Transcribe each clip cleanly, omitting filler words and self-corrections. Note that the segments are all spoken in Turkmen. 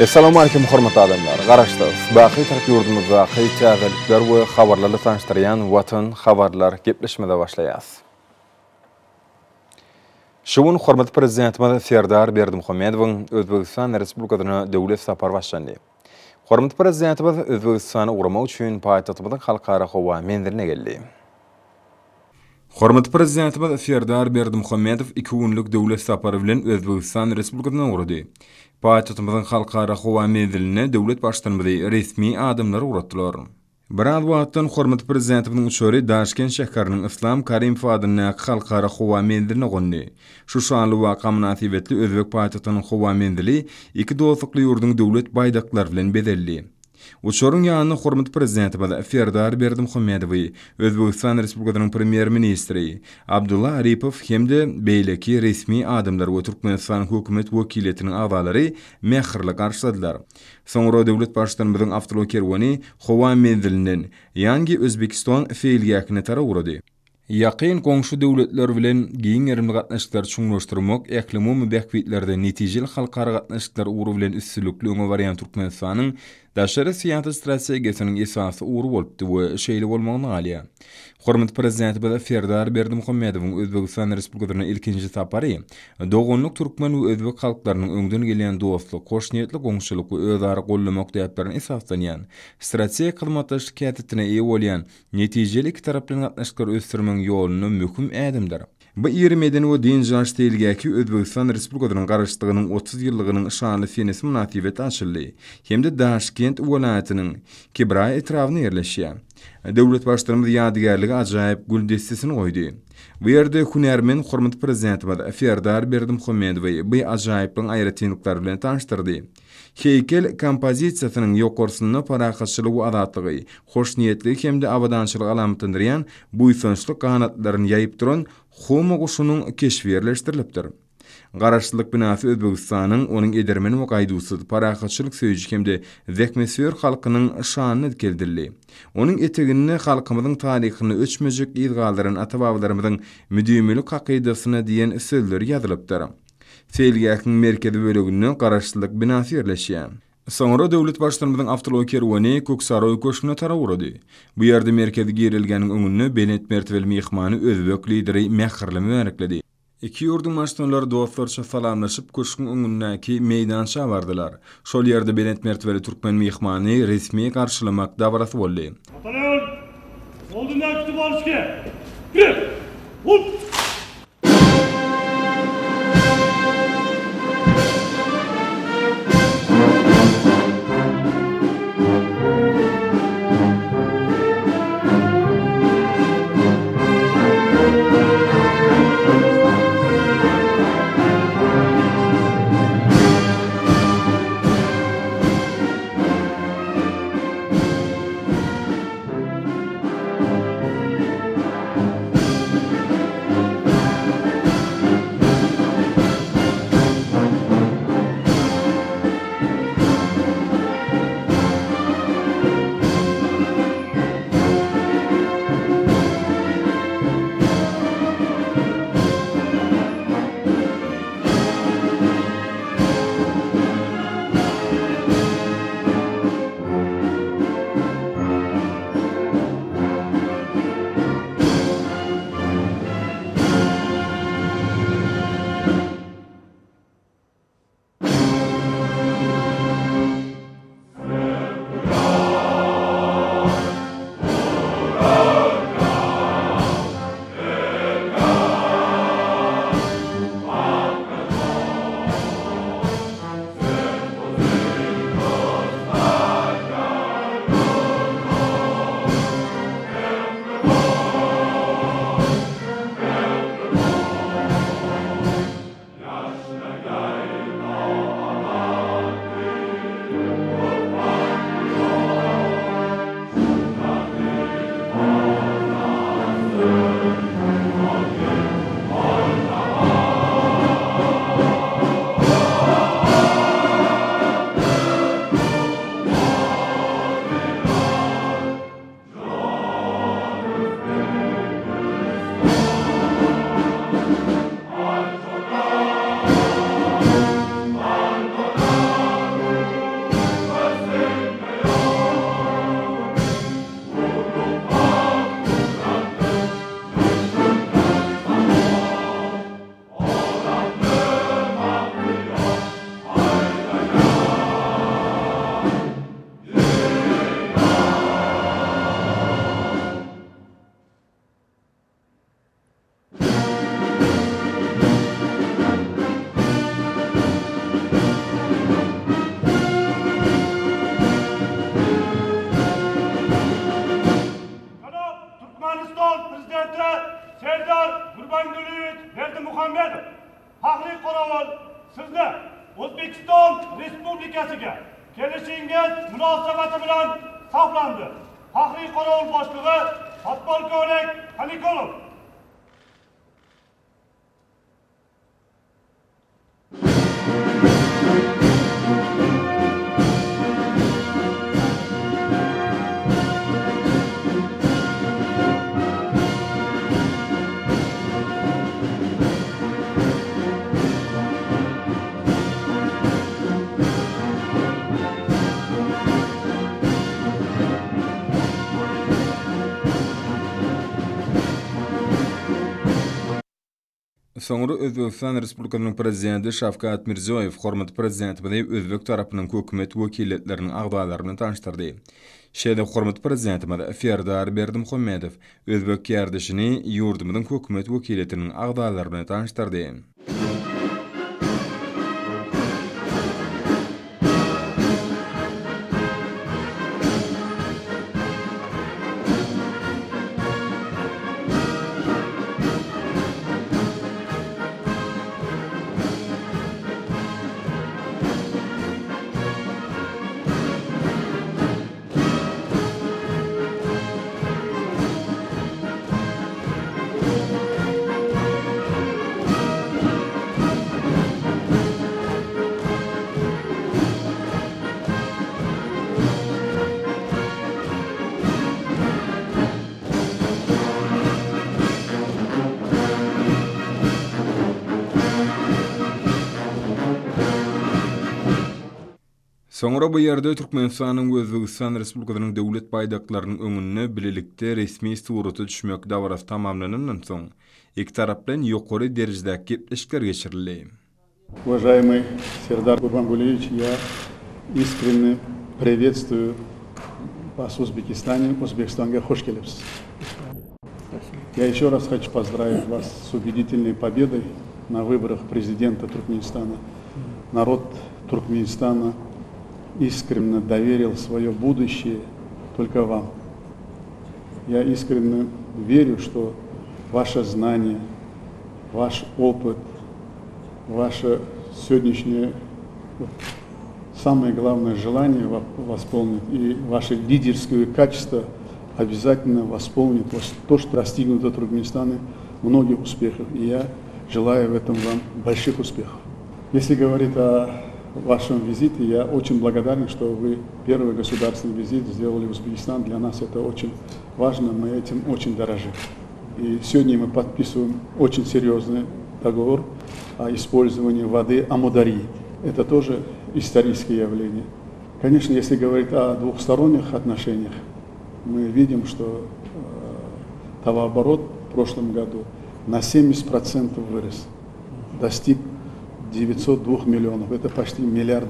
Assalamu alaikum hormatly adamlar. Garaşdyk. Baqy tarap yurdumuzda hyýçaýalyklар we habarlarly tanıştyrýan Watan habarlar gepleşmede başlaýas. Şuň hormatly prezidentimiz Serdar Berdimuhammedowyň Özbegistan Respublikasyna döwlet sapary başlandy. Hormatly prezidentimiz Özbegistana uğramak üçin paýtagtymyzyň halkara howa mendiline geldi. Hormatly prezidentimiz Serdar Berdimuhammedow 2 günlük döwlet sapary bilen Özbegistan Respublikasyna uğrady. Paýtagtymyzyň halkara howa mendiline döwlet başdanmyzy resmi adamlar uğratdylar. Birad wagtdan hormatly prezidentimiň uçary Daşkent şäheriniň Islam Karimow adyna halkara howa mendiline gondy. Şu şanly waka münasibetli Özbek paýtagtynyň howa mendili 2 dostlukly ýurduň döwlet baýdaklar bilen bedelli. Uçoruň ýanyna hormatly prezidentimiz Serdar Berdimuhammedow, Özbegistan Respublikasynyň premier ministri Abdulla Aripow hemde beýleki resmi adamlar we Türkmenistan hökümet wekilletiniň agzalary mähirli garşyladylar. Soňra döwlet başdanmyzyň awtomobil kerwany howa mendilinden ýangi Özbekistan feýilgäkine tara urady. Ýakyn goňşy döwletler bilen giň erimli gatnaşyklar çuňlaşdyrmak, äklimi mübähwitlerde netijeli halkara gatnaşyklar uğru bilen üstünlükli öňe barýan Türkmenistanyň daşary syýasat strategiýasynyň esasy uğru bolupdy we şeýle bolmagyny alýa. Hormatly prezidentimiz Serdar Berdimuhammedowyň Özbegistan Respublikasyna ilkinji sapary, dogunluk türkmen we özbek halklarynyň öňden gelýän dostluk, hoşniýetli goňşulyk we özara gollamak diýetlerini esaslanýan, strategik hyzmatdaşlyk kätitine eýe bolýan, netijeli iki taraply gatnaşyklar ösdürmeň ýoluny möhüm ädimdir. Bu ýeri medeni we din jaş teýilgäki Özbegistan Respublikasynyň garaşdygynyň 30 ýyllygynyň şanly senesi münasibeti açyldy. Hemde Daşkent welaýatynyň Kibray etrawyna ýerleşýär. Döwlet başdanmyzy ýadygarlygy ajaýyp gül destesini goýdy. Bu ýerde hünärmen hormatly prezidentimiz Serdar Berdimuhammedow bu ajaýyplyň aýratynlyklary bilen tanışdyrdy. Heykel kompozisiýasynyň ýokarsyna parahatçylyk we adatlygy, hoşniýetlik hemde awadançylyk alamatlandyrýan bu ýsonçlyk kanatlaryny ýaýyp duran homo guşunyň keşfierleşdirilipdir. Garaşdylyk binasy Özbegistanyň onuň edermeni we gaýdusy parahatçylyk söýjü hemde zäkmeswer halkynyň şanyny keldirdi. Onuň etegini halkymyzyň taryhyny öçmejek ýylgalaryn ata-babalarymyzyň müdümlük hakydasyna diýen sözler ýazylypdyr. Feýilgäkiň merkezi böleginde garaşdylyk binasy ýerleşýär. Soňra döwlet başdanmyzyň awtomobil kerwany Köksaroy köşküne tara urady. Bu ýerde merkezi girilgäniň öňünde benet mertebeli mehmany özbek lideri mähirli mübarekledi. İki ýurdun başdanlary dostlarça salamlaşyp köşküň öňündäki meýdança bardylar. Şol ýerde benet mertebeli türkmen mehmany resmi garşylamak dawarasy boldy. Batalyon, oldunda tutip alışke. Qirg'iziston prezidenti Serdar Gurbanguliyevich Berdimuhamedov haqli qorovul sizni O'zbekiston Respublikasiga kelishingiz munosabati bilan saqlandi. Haqli qorovul boshlig'i podpolkovnik Xaliqulov. Soňra Özbekistan Respublikasynyň prezidenti Şavkat Mirziyoyew hormat prezidenti bilen Özbek tarapynyň hökümet wekilletleriniň agdalaryny tanıştyrdy. Şeýle hormat prezidenti Serdar Berdimuhamedov Özbek ýerdeşini ýurdumyň hökümet wekilletiniň agdalaryny tanıştyrdy. Soňra bu ýerde Türkmenistanyň we Özbekistan Respublikasynyň döwlet paýdaklarynyň öňüne bilelikde resmi suraty düşmek dawarasy tamamlanandan soň iki tarap bilen ýokary derejedäki gepleşikler geçirildi. Уважаемый Сердар Гурбангулиевич, я искренне приветствую вас в Узбекистане. Узбекистанга хош келипсиз. Я еще раз хочу поздравить вас с убедительной победой на выборах президента Туркменистана. Народ Туркменистана искренне доверил свое будущее только вам. Я искренне верю, что ваше знание, ваш опыт, ваше сегодняшнее самое главное желание восполнить и ваше лидерское качество обязательно восполнит то, что достигнуто в Туркменистане, многих успехов. И я желаю в этом вам больших успехов. Если говорить о вашем визите, я очень благодарен, что вы первый государственный визит сделали в Узбекистан. Для нас это очень важно, мы этим очень дорожим. И сегодня мы подписываем очень серьезный договор о использовании воды Амударьи. Это тоже историческое явление. Конечно, если говорить о двухсторонних отношениях, мы видим, что товарооборот в прошлом году на 70% вырос, достиг 902 миллионов, это почти $1 миллиард.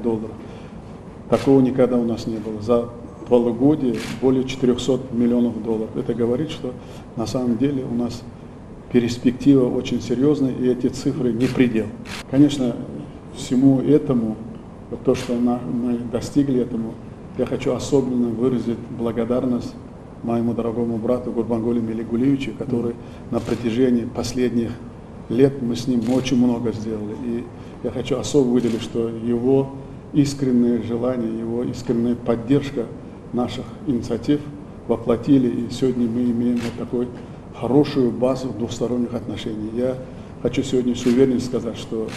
Такого никогда у нас не было. За полугодие более $400 миллионов. Это говорит, что на самом деле у нас перспектива очень серьезная, и эти цифры не предел. Конечно, всему этому, то, что мы достигли этому, я хочу особенно выразить благодарность моему дорогому брату Гурбангулу Меликулиевичу, который на протяжении последних лет мы с ним очень много сделали. И я хочу особо выделить, что его искреннее желание, его искренняя поддержка наших инициатив воплотили, и сегодня мы имеем вот такую хорошую базу двусторонних отношений. Я хочу сегодня с уверенностью сказать, что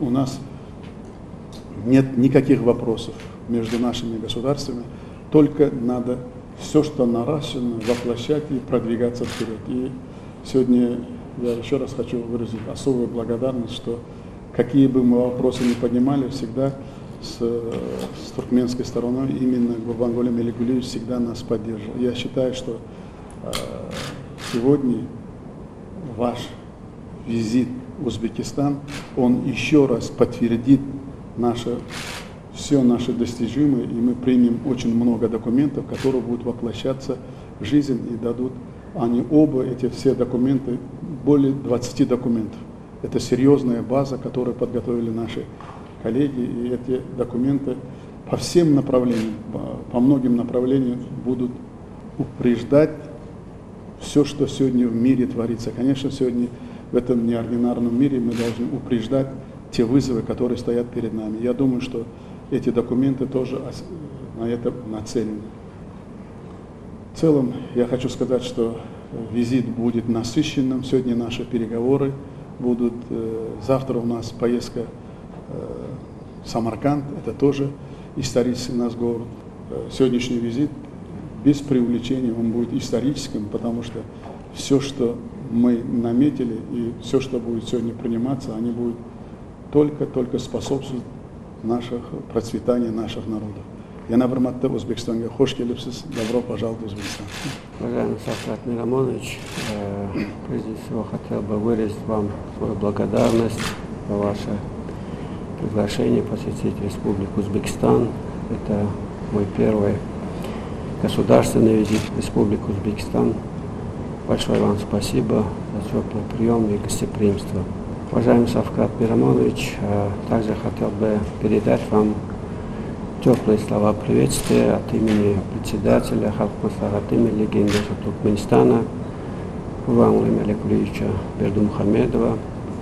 у нас нет никаких вопросов между нашими государствами, только надо все, что наращено, воплощать и продвигаться вперед. И сегодня я еще раз хочу выразить особую благодарность, что какие бы мы вопросы ни поднимали, всегда с туркменской стороной именно Гурбангулу Меликулиевич всегда нас поддерживал. Я считаю, что сегодня ваш визит в Узбекистан, он еще раз подтвердит все наши достижения, и мы примем очень много документов, которые будут воплощаться в жизнь и дадут, они оба, эти все документы, более 20 документов. Это серьезная база, которую подготовили наши коллеги, и эти документы по всем направлениям, по многим направлениям будут упреждать все, что сегодня в мире творится. Конечно, сегодня в этом неординарном мире мы должны упреждать те вызовы, которые стоят перед нами. Я думаю, что эти документы тоже на это нацелены. В целом, я хочу сказать, что визит будет насыщенным. Сегодня наши переговоры будут. Завтра у нас поездка в Самарканд. Это тоже исторический наш город. Сегодняшний визит, без преувеличения, он будет историческим, потому что все, что мы наметили, и все, что будет сегодня приниматься, они будут только способствовать процветанию наших народов. Яна Барматта, Узбекистанга, хош келипсиз, добро пожаловать в Узбекистан. Уважаемый Сафрат Мирамонович, прежде всего хотел бы выразить вам свою благодарность за ваше приглашение посетить Республику Узбекистан. Это мой первый государственный визит в Республику Узбекистан. Большое вам спасибо за теплый прием и гостеприимство. Уважаемый Сафрат Мирамонович, также хотел бы передать вам теплые слова приветствия от имени председателя Халк-Маслихата легенды Туркменистана Гурбангулы Меликулиевича Бердымухамедова.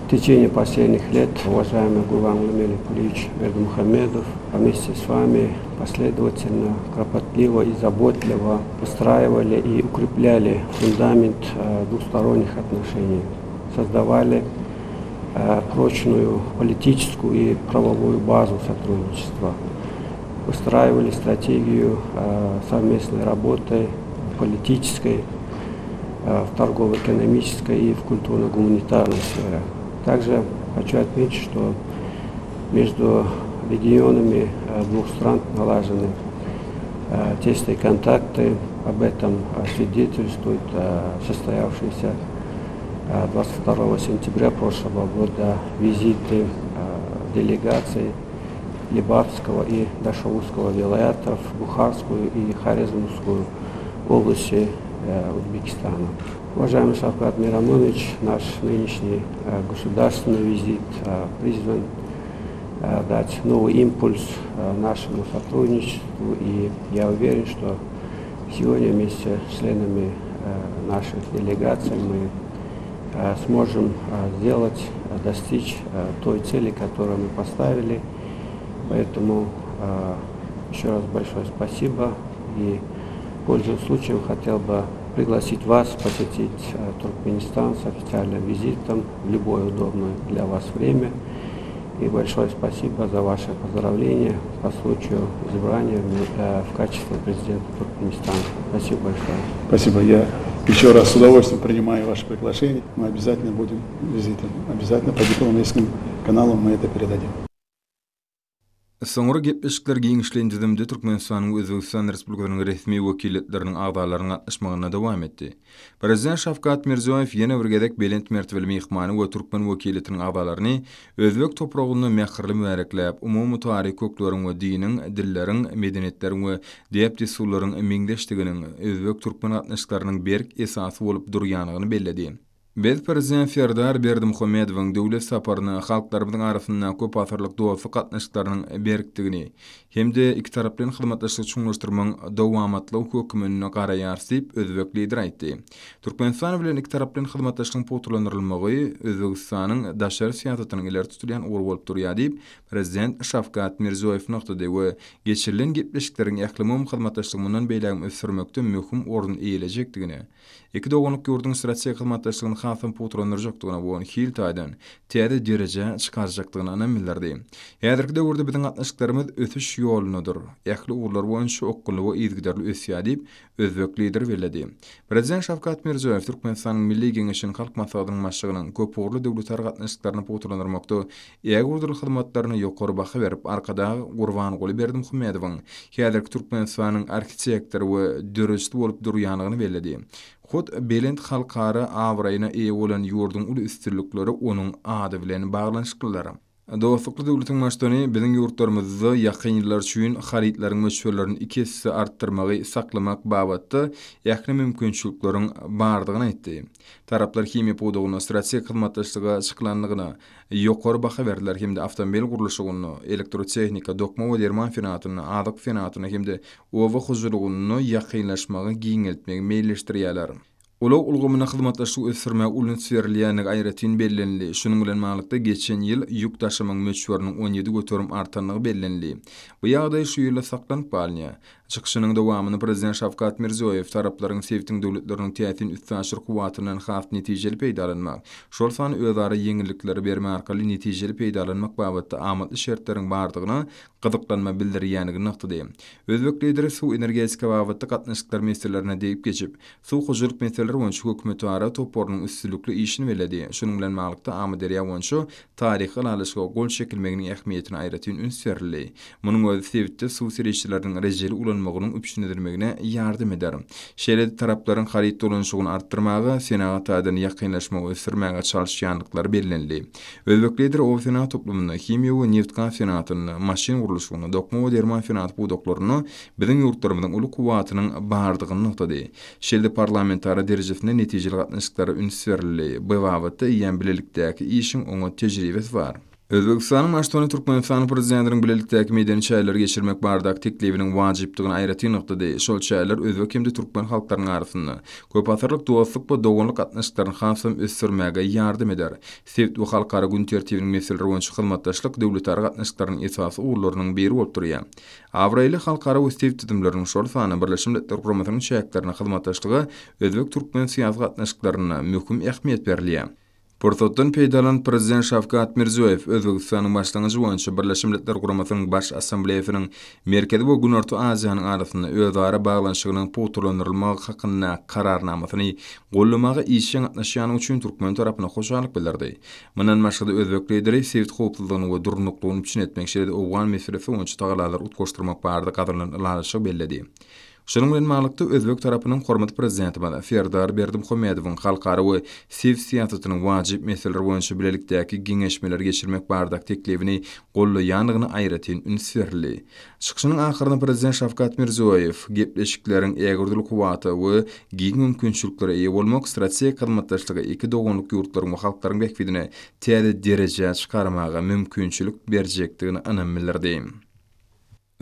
В течение последних лет уважаемый Гурбангулы Меликулиевич Бердымухамедов вместе с вами последовательно, кропотливо и заботливо выстраивали и укрепляли фундамент двусторонних отношений, создавали прочную политическую и правовую базу сотрудничества, выстраивали стратегию совместной работы политической, в торгово-экономической и в культурно-гуманитарной сфере. Также хочу отметить, что между регионами двух стран налажены тесные контакты. Об этом свидетельствует состоявшийся 22 сентября прошлого года визиты делегаций Либавского и Дашаузского вилаятов, Бухарскую и Хорезмскую области Узбекистана. Уважаемый Шавкат Мирамонович, наш нынешний государственный визит призван дать новый импульс нашему сотрудничеству, и я уверен, что сегодня вместе с членами наших делегаций мы сможем достичь той цели, которую мы поставили. Поэтому еще раз большое спасибо, и, пользуясь случаем, хотел бы пригласить вас посетить Туркменистан с официальным визитом в любое удобное для вас время. И большое спасибо за ваше поздравление по случаю избрания в качестве президента Туркменистана. Спасибо большое. Спасибо. Я еще раз с удовольствием принимаю ваше приглашение. Мы обязательно будем визитом. Обязательно по дипломатическим каналам мы это передадим. Soňra gepleşikler giňişlendirmede Türkmenistanyň Özbegistan Respublikasynyň resmi wekillikleriniň agdalaryna gatnaşmagyna dowam etdi. Prezident Şavkat Mirziyoyew ýene bir gezek belent mertebeli mehmany we Türkmen wekilliginiň agdalaryny özbek topragyny mähirli mübarekläp, umumy taryhy kökleriň we diniň, dilleriň, medeniýetleriň we diýip düsturlaryň meňdeşdiginiň özbek türkmen gatnaşyklarynyň berk esasy bolup durýanyny belledi. Biz Prezident Serdar Berdimuhamedowyň döwlet saparyny halklarymyzyň arasynda köp asyrlyk dostlyk gatnaşyklarynyň berkdigini hemde iki taraply hyzmatdaşlygy çuňlaşdyrmagyň dowamatly hökümine garaýarsyp özbek lider aýtdy. Türkmenistan bilen iki taraply hyzmatdaşlygyň potulandyrylmagy Özbegistanyň daşary siýasatynyň ileri tutulýan ugur bolup durýar diýip Prezident Şavkat Mirziyoyew noktada we geçirilen gepleşikleriň ählimum hyzmatdaşlygyndan beýlegim ösürmekde möhüm orun eýiljekdigini, iki doganlyk ýurdun strategik hyzmatdaşlygyny hasam potulandyrjakdygyna we hil taýdan täze derejä çykarjakdygyna nämellerdi. Häzirki döwürde biziň gatnaşyklarymyz ösüş ýolunydyr. Ähli ugurlar boýunça okkully we ýygydarly ösýär diýip özbek lider beledi. Prezident Şavkat Mirziyoyew Türkmenistanyň Milli Geňeşiniň halk maslahatynyň başlygynyň köp ugurly döwletler gatnaşyklaryny potulandyrmakda ýa-da hyzmatlaryny ýokary baha berip arkadagy Gurbanguly Berdimuhamedowyň häzirki Türkmenistanyň arxitektori we dörüçli bolup durýanyny beledi. Hut belent halkara awraýyna eýe bolan ýurdun uly üstünlikleri onuň ady bilen baglanyşyklary. Dostlukly döwletiň başlygy biziň ýurtlarymyzda ýakyn ýyllar üçin haritlaryň möçberlerini iki hisse artdyrmagy saklamak babatda ýakyn mümkinçilikleriň bardygyny aýtdy. Taraplar hime podugyny strategik hyzmatdaşlyga çyklandygyna ýokary baha berdiler hemde awtomobil gurulşygyny, elektrotehnika, dokma we derman fenatyny, adyk fenatyny hemde owa huzurlygyny ýakynlaşmagy giňeltmegi meýilleşdirýärler. Ulaq ulgamyna hyzmatlaşyk ösürmäge ulyny süýerliýänig aýratyn bellenli. Şunyň bilen maglykda geçen ýyl ýük taşymyň möçberiniň 17 götürüm artanlygy bellenli. Bu ýagdaý şu ýylda saklanyp galýar. Çykyşynyň dowamyny Prezident Şawkat Mirziýoýew taraplaryň sevdiň döwletleriniň täsin üstünçylyk kuwatynyň has netijeli peýdalanmak, şol sany özara ýeňillikleri bermek arkaly netijeli peýdalanmak babatda amatly şertleriň bardygyna gyzyklanma bildirýänigini nykdy. Özbek lideri suw energetika babatda gatnaşyklar meselelerine diýip geçip, suw hojulyk meseleleri boýunça hökümet ara topornyň üstünlikli işini beledi. Şunyň bilen maglykda Amderiýa boýunça taryhy alyşyga gol çekilmeginiň ähmiýetini aýratyn ünsürli. Munyň özü sebitde suw serişçileriniň rejeli ulanmagynyň üpşündirmegine ýardym eder. Şeýle taraplaryň harit dolanşygyny artdyrmagy, senagatydan ýakynlaşmagy ösürmäge çalyşýanlyklary bellenli. Özbek lideri o senat toplumyna himiýa we neft konfinatyny, maşin gurulşygyny, dokma we derman finat budaklaryny biziň ýurtlarymyzyň uly kuwatynyň bardygyny nykdy. Şeýle parlamentara derejesinde netijeli gatnaşyklary ünsürli. Bu wagtda ýen bilelikdäki işiň oňa tejribesi bar. Özbekistanyň başçylygyny Türkmenistanyň prezidentiniň bilelikdäki meýdan çaýlary geçirmek bardak teklifiniň wajypdygyny aýratyn nykdy. Şol çaýlar özbek hemde türkmen halklarynyň arasynda köp asyrlyk dostlyk we dogonlyk gatnaşyklaryny hasam ösürmäge ýardym eder. Sewit we halkara gün tertibiniň meselleri boýunça hyzmatdaşlyk döwletleri gatnaşyklarynyň esasy ugurlarynyň biri bolup durýar. Awraýly halkara we sewit tutumlarynyň şol sany Birleşmiş Milletler Guramatynyň şäherlerine hyzmatdaşlygy özbek türkmen syýasy gatnaşyklaryna möhüm ähmiýet berilýär. Portotdan peýdalan Prezident Şawkat Mirziýoýew Özbegistanyň başlangyjy boýunça Birleşmiş Milletler Guramatynyň baş assambleýasynyň Merkezi we Günorta Aziýanyň arasynda özara baglanşygynyň puturlandyrylmagy hakynda kararnamasyny gollamagy işiň atnaşýany üçin türkmen tarapyna hoşallyk bildirdi. Mundan başga özbek lideri sewit howpsuzlygyny we durnuklygyny üçin etmek şeýle owgan meselesi boýunça tagalarlar utgoşdurmak barada gadrylan ýalyşy belledi. Şunyň bilen maglykda özbek tarapynyň hormat prezidenti Serdar Berdimuhammedowyň halkara we sew siýasatynyň wajyp meseleleri boýunça bilelikdäki giňeşmeler geçirmek bardak teklifini gollaýanygyny aýratyn ünsürli. Çykyşynyň ahyrynda Prezident Şawkat Mirziýoýew gepleşikleriň ägirdilik kuwaty we giň mümkinçilikleri eýe bolmak strategik hyzmatdaşlygy iki dogonlyk ýurtlaryň we halklaryň bekwidine täze derejä çykarmaga mümkinçilik berjekdigini anam bildirdi.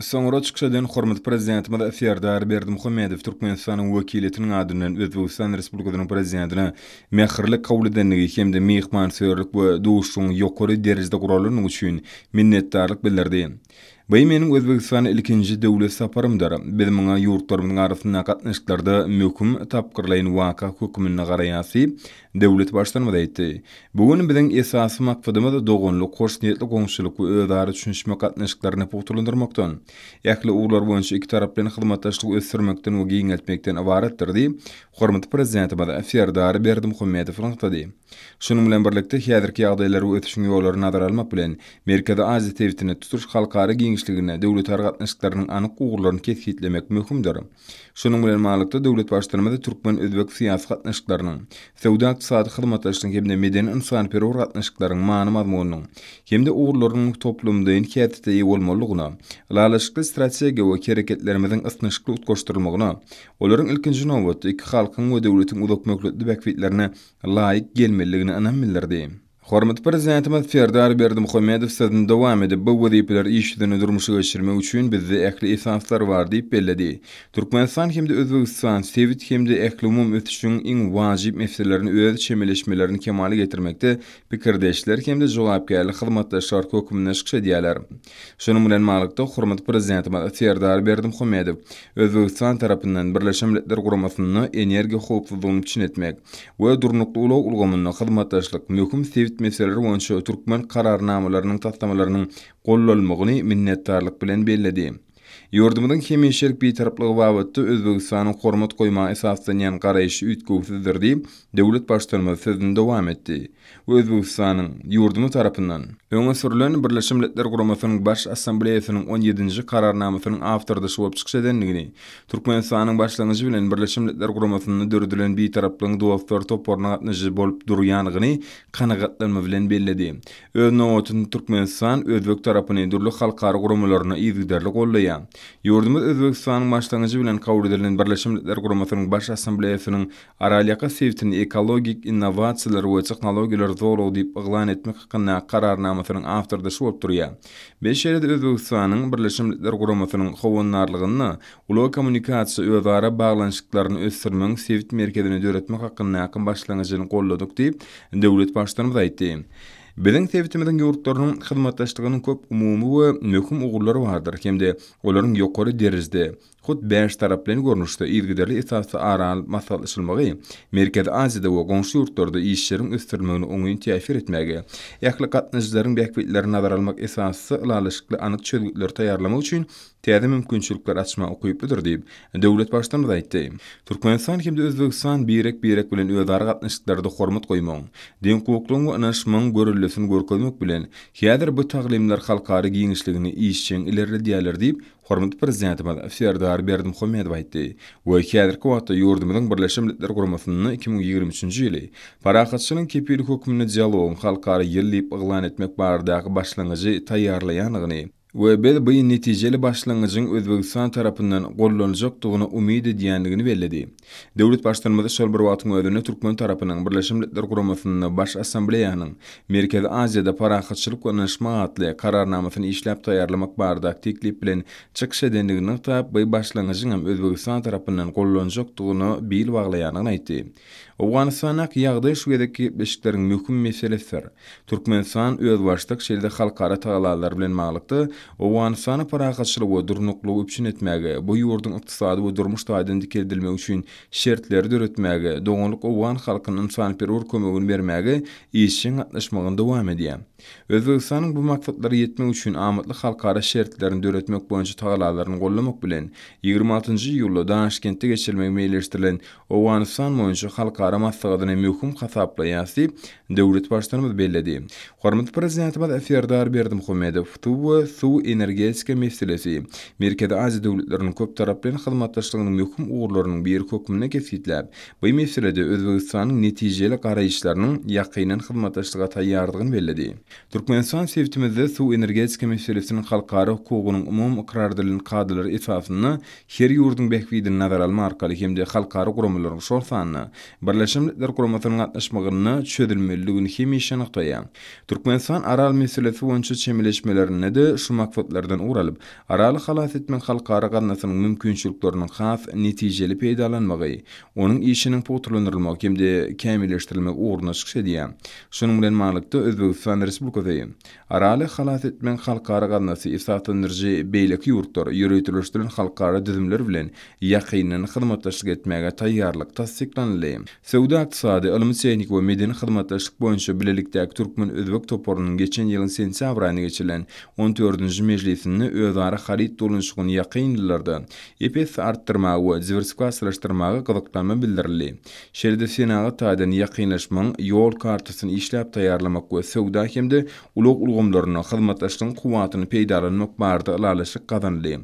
Soňra çykşadan hormat prezidentimiz Serdar Berdimuhammedow Türkmenistanyň wekiliýetiniň adynyň Özbegistan Respublikasynyň prezidentine mähirlik kabul edendigi hemde mehmansöýerlik we duşuň ýokary derejede guralanyň üçin minnetdarlyk bildirdi. Bu meniň Özbegistan ilkinji döwlet saparymdyr. Biz muňa ýurtlarymyň arasynda gatnaşyklarda möhüm tapgyrlaýan waka hökümine garaýasy döwlet başlanmagy aýtdy. Bugun biziň esasy maksatymyz dogonlyk, hoş niýetli goňşulyk we özara düşünşmek gatnaşyklaryny puturlandyrmakdan, ýakly uglar boýunça iki tarap bilen hyzmatdaşlyk ösürmekden we giňeltmekden ibaretdir. Hormat prezidentimiz Serdar Berdimuhammedow aýtdy. Şunyň bilen birlikde häzirki ýagdaýlary we ötüşiň ýollaryny nazara almak bilen Merkezi Aziýa tewitini tutuş halkara giňişligine döwletler gatnaşyklarynyň anyk ugurlaryny kesgitlemek möhümdir. Şunyň bilen maglykda döwlet başlarymyz türkmen özbek syýasy gatnaşyklarynyň, sowda ykdysady hyzmatdaşlygyň hemde medeni insan-perwer gatnaşyklarynyň many mazmunynyň, hemde ugurlarynyň toplumda inkiyatda ýa bolmalygyna, lalaşykly strategiýa we hereketlerimiziň ysnykly utgoşdurylmagyna, olaryň ilkinji nowbatda iki halkyň we döwletiň uzak möhletli bekwitlerine laýyk gelmeligini anam bildirdi. Hormat prezidentimiz Serdar Berdimuhammedow sözüne dowam edip bu wezipeler işini durmuşa geçirmek üçin bizde ähli esaslar bar diýip belledi. Türkmenistan hemde Özbegistan sewit hemde ähli umum ötüşüň iň wajyp meselelerini öz çemeleşmelerini kemale getirmekde pikirdeşler hemde jogapkärlik hyzmatdaşlar hökümine şykşa diýerler. Şunyň bilen maglykda hormat prezidentimiz Serdar Berdimuhammedow Özbegistan tarapyndan Birleşmiş Milletler Guramasyny energiýa howpsuzlygyny üçin etmek we durnukly ulgamyny hyzmatdaşlyk möhüm sewit meseleleri boýunça türkmen kararnamalarynyň taslamalarynyň gollanmagyny minnetdarlyk bilen belledi. Ýurdumyzyň hemişelik bir taraplygy babatda Özbegistanyň hormat goýma esaslanýan garaýşy üýtgüsizdir diýip döwlet başlarymyz sözüne dowam etdi. Özbegistanyň ýurdumy tarapyndan öňe sürülen Birleşmiş Milletler Guramasynyň baş assambleýasynyň 17-nji kararnamasynyň awtordyşy bolup çykşadanlygyny, Türkmenistanyň başlangyjy bilen Birleşmiş Milletler Guramasynyň dördülen bir taraplyň dostlar toporuna gatnaşy bolup durýanyny kanagatlanma bilen belledi. Öz nowatyny Türkmenistan özbek tarapyny dürli halkara guramalaryna ýygydarlyk gollaýar. Yurdumyz Özbegistanyň başlangyjy bilen kabul edilen Birleşmiş Milletler Guramasynyň baş assambleýasynyň aralyaka sevtini ekologik innovasiýalar we tehnologiýalar zorlagy diýip eglan etmek hakynda kararnamasynyň awtordyşy bolup durýar. 5 ýerde Özbegistanyň Birleşmiş Milletler Guramasynyň howunarlygyny, uly kommunikasiýa özara baglanyşyklaryny ösdürmek sevit merkezine döretmek hakynda ýakyn başlangyjyny golladyk diýip döwlet başlanymy aýtdy. Biziň sevitimiziň ýurtlarynyň hyzmatdaşlygynyň köp umumy we möhüm ugurlary bardyr. Hemde olaryň ýokary derejede hut 5 taraplyny görnüşde ilgiderli esasy aral maslahatlaşylmagy, Merkez Aziýada we goňşy ýurtlarda işleriň ösdürmegine oňy täsir etmegi, ýakly gatnaşyklaryň bäkbetlerini nazara almak esasy ulalyşykly anyk çözgütler taýýarlamak üçin täze mümkinçilikler açmak okypdyr diýip döwlet başlanymy aýtdy. Türkmenistan hemde Özbegistan birek bilen özara gatnaşyklarda hormat goýmagy, din hukuklyň we anaşmagyň görüllesini görkezmek bilen häzir bu taglimler halkary giňişligini işçiň ilerledýärler diýip Hormat Prezidentimiz Serdar Berdimuhammedow aýtdy. We häzirki wagtda ýurdumyzyň Birleşmiş Milletler Guramasynyň 2023-nji ýyly parahatçylygyň kepillik hökmüne dialogyň halkary ýyllyp eglan etmek baradaky başlangyjy taýýarlaýanyny we biz bu netijeli başlangyjyň Özbegistan tarapyndan gollanyljakdygyny umyd edýändigini bellädi. Döwlet başlanymy şol bir wagtyň özüne Türkmen tarapynyň Birleşmiş Milletler Guramasynyň baş assambleýasynyň Merkez Aziýada parahatçylyk we anlaşma atly kararnamasyny işläp taýýarlamak barada teklip bilen çykyş edendigini taýyp bu başlangyjyň hem Özbegistan tarapyndan gollanyljakdygyny bil baglaýanyny aýtdy. Awganistanyň ýagdaý şuwedeki beşikleriň möhüm meselesidir. Türkmenistan öz başlyk şeýle halkara tagalalar bilen maglykdy. Awganistany parahatçylyk we durnuklugy üçin etmegi, bu ýurduň ykdysady we durmuş taýyny dikedilmek üçin şertleri döretmegi, doňuluk Awgan halkynyň sanperwer kömegini bermegi işçiň gatnaşmagyny dowam edýär. Özbegistanyň bu maksatlary ýetmek üçin amatly halkara şertlerini döretmek boýunça tagalalaryny gollamak bilen 26-njy ýylda Daşkentde geçirilmek meýleşdirilen Awganistan boýunça halkara maslahatyny möhüm hasaplaýasy döwlet başlanymy belledi. Hormat Prezidentimiz Serdar Berdimuhammedow suw energetika meselesi Merkez Aziýa döwletleriniň köp taraply hyzmatdaşlygynyň möhüm ugurlarynyň bir hökmüne kesitläp, bu meselede Özbegistanyň netijeli garaýşlarynyň ýakynyň hyzmatdaşlyga taýýardygyny belledi. Türkmenistan sevtimizde suw energetika meselesiniň halkara hukugynyň umum ikrardylyny kadrlary esasyny her ýurduň bäkbidini nazara almak arkaly hemde halkara guramalaryň şol sanyny Birleşmiş Milletler Guramasynyň gatnaşmagyny çözülmeligini hemişe noktaýar. Türkmenistan aral meselesi boýunça çemeleşmelerini de şu maksatlardan uralyp, araly halas etmek halkara gatnaşygynyň mümkinçilikleriniň has netijeli peýdalanmagy, onuň işiniň potullandyrylmagy hemde kämilleşdirilmek ugruna çykyş edýär. Şonuň bilen maglykda Özbegistan Respublikasy araly halas etmek halkara gatnaşy esaslandyrjy beýleki ýurtlar ýöretilişdirilen halkara düzümler bilen ýakynyň hyzmatdaşlyk etmege taýýarlyk tasdiklandy. Sowda ykdysady, ilmi tehnik we medeni hyzmatdaşlyk boýunça bilelikdäki Türkmen Özbek toporunyň geçen ýylyň sentýabr aýyna geçirilen 14-nji mejlisini özara harit dolanşygyny ýakynlylarda epes artdyrmagy we diversifikasiýalaşdyrmagy gyzyklanma bildirildi. Şeýle senaga taýdan ýakynlaşmaň ýol kartasyny işläp taýýarlamak we sowda hemde ulug ulgamlaryna hyzmatdaşlygyň kuwatyny peýdalanmak barada ulalyşyk gazandy.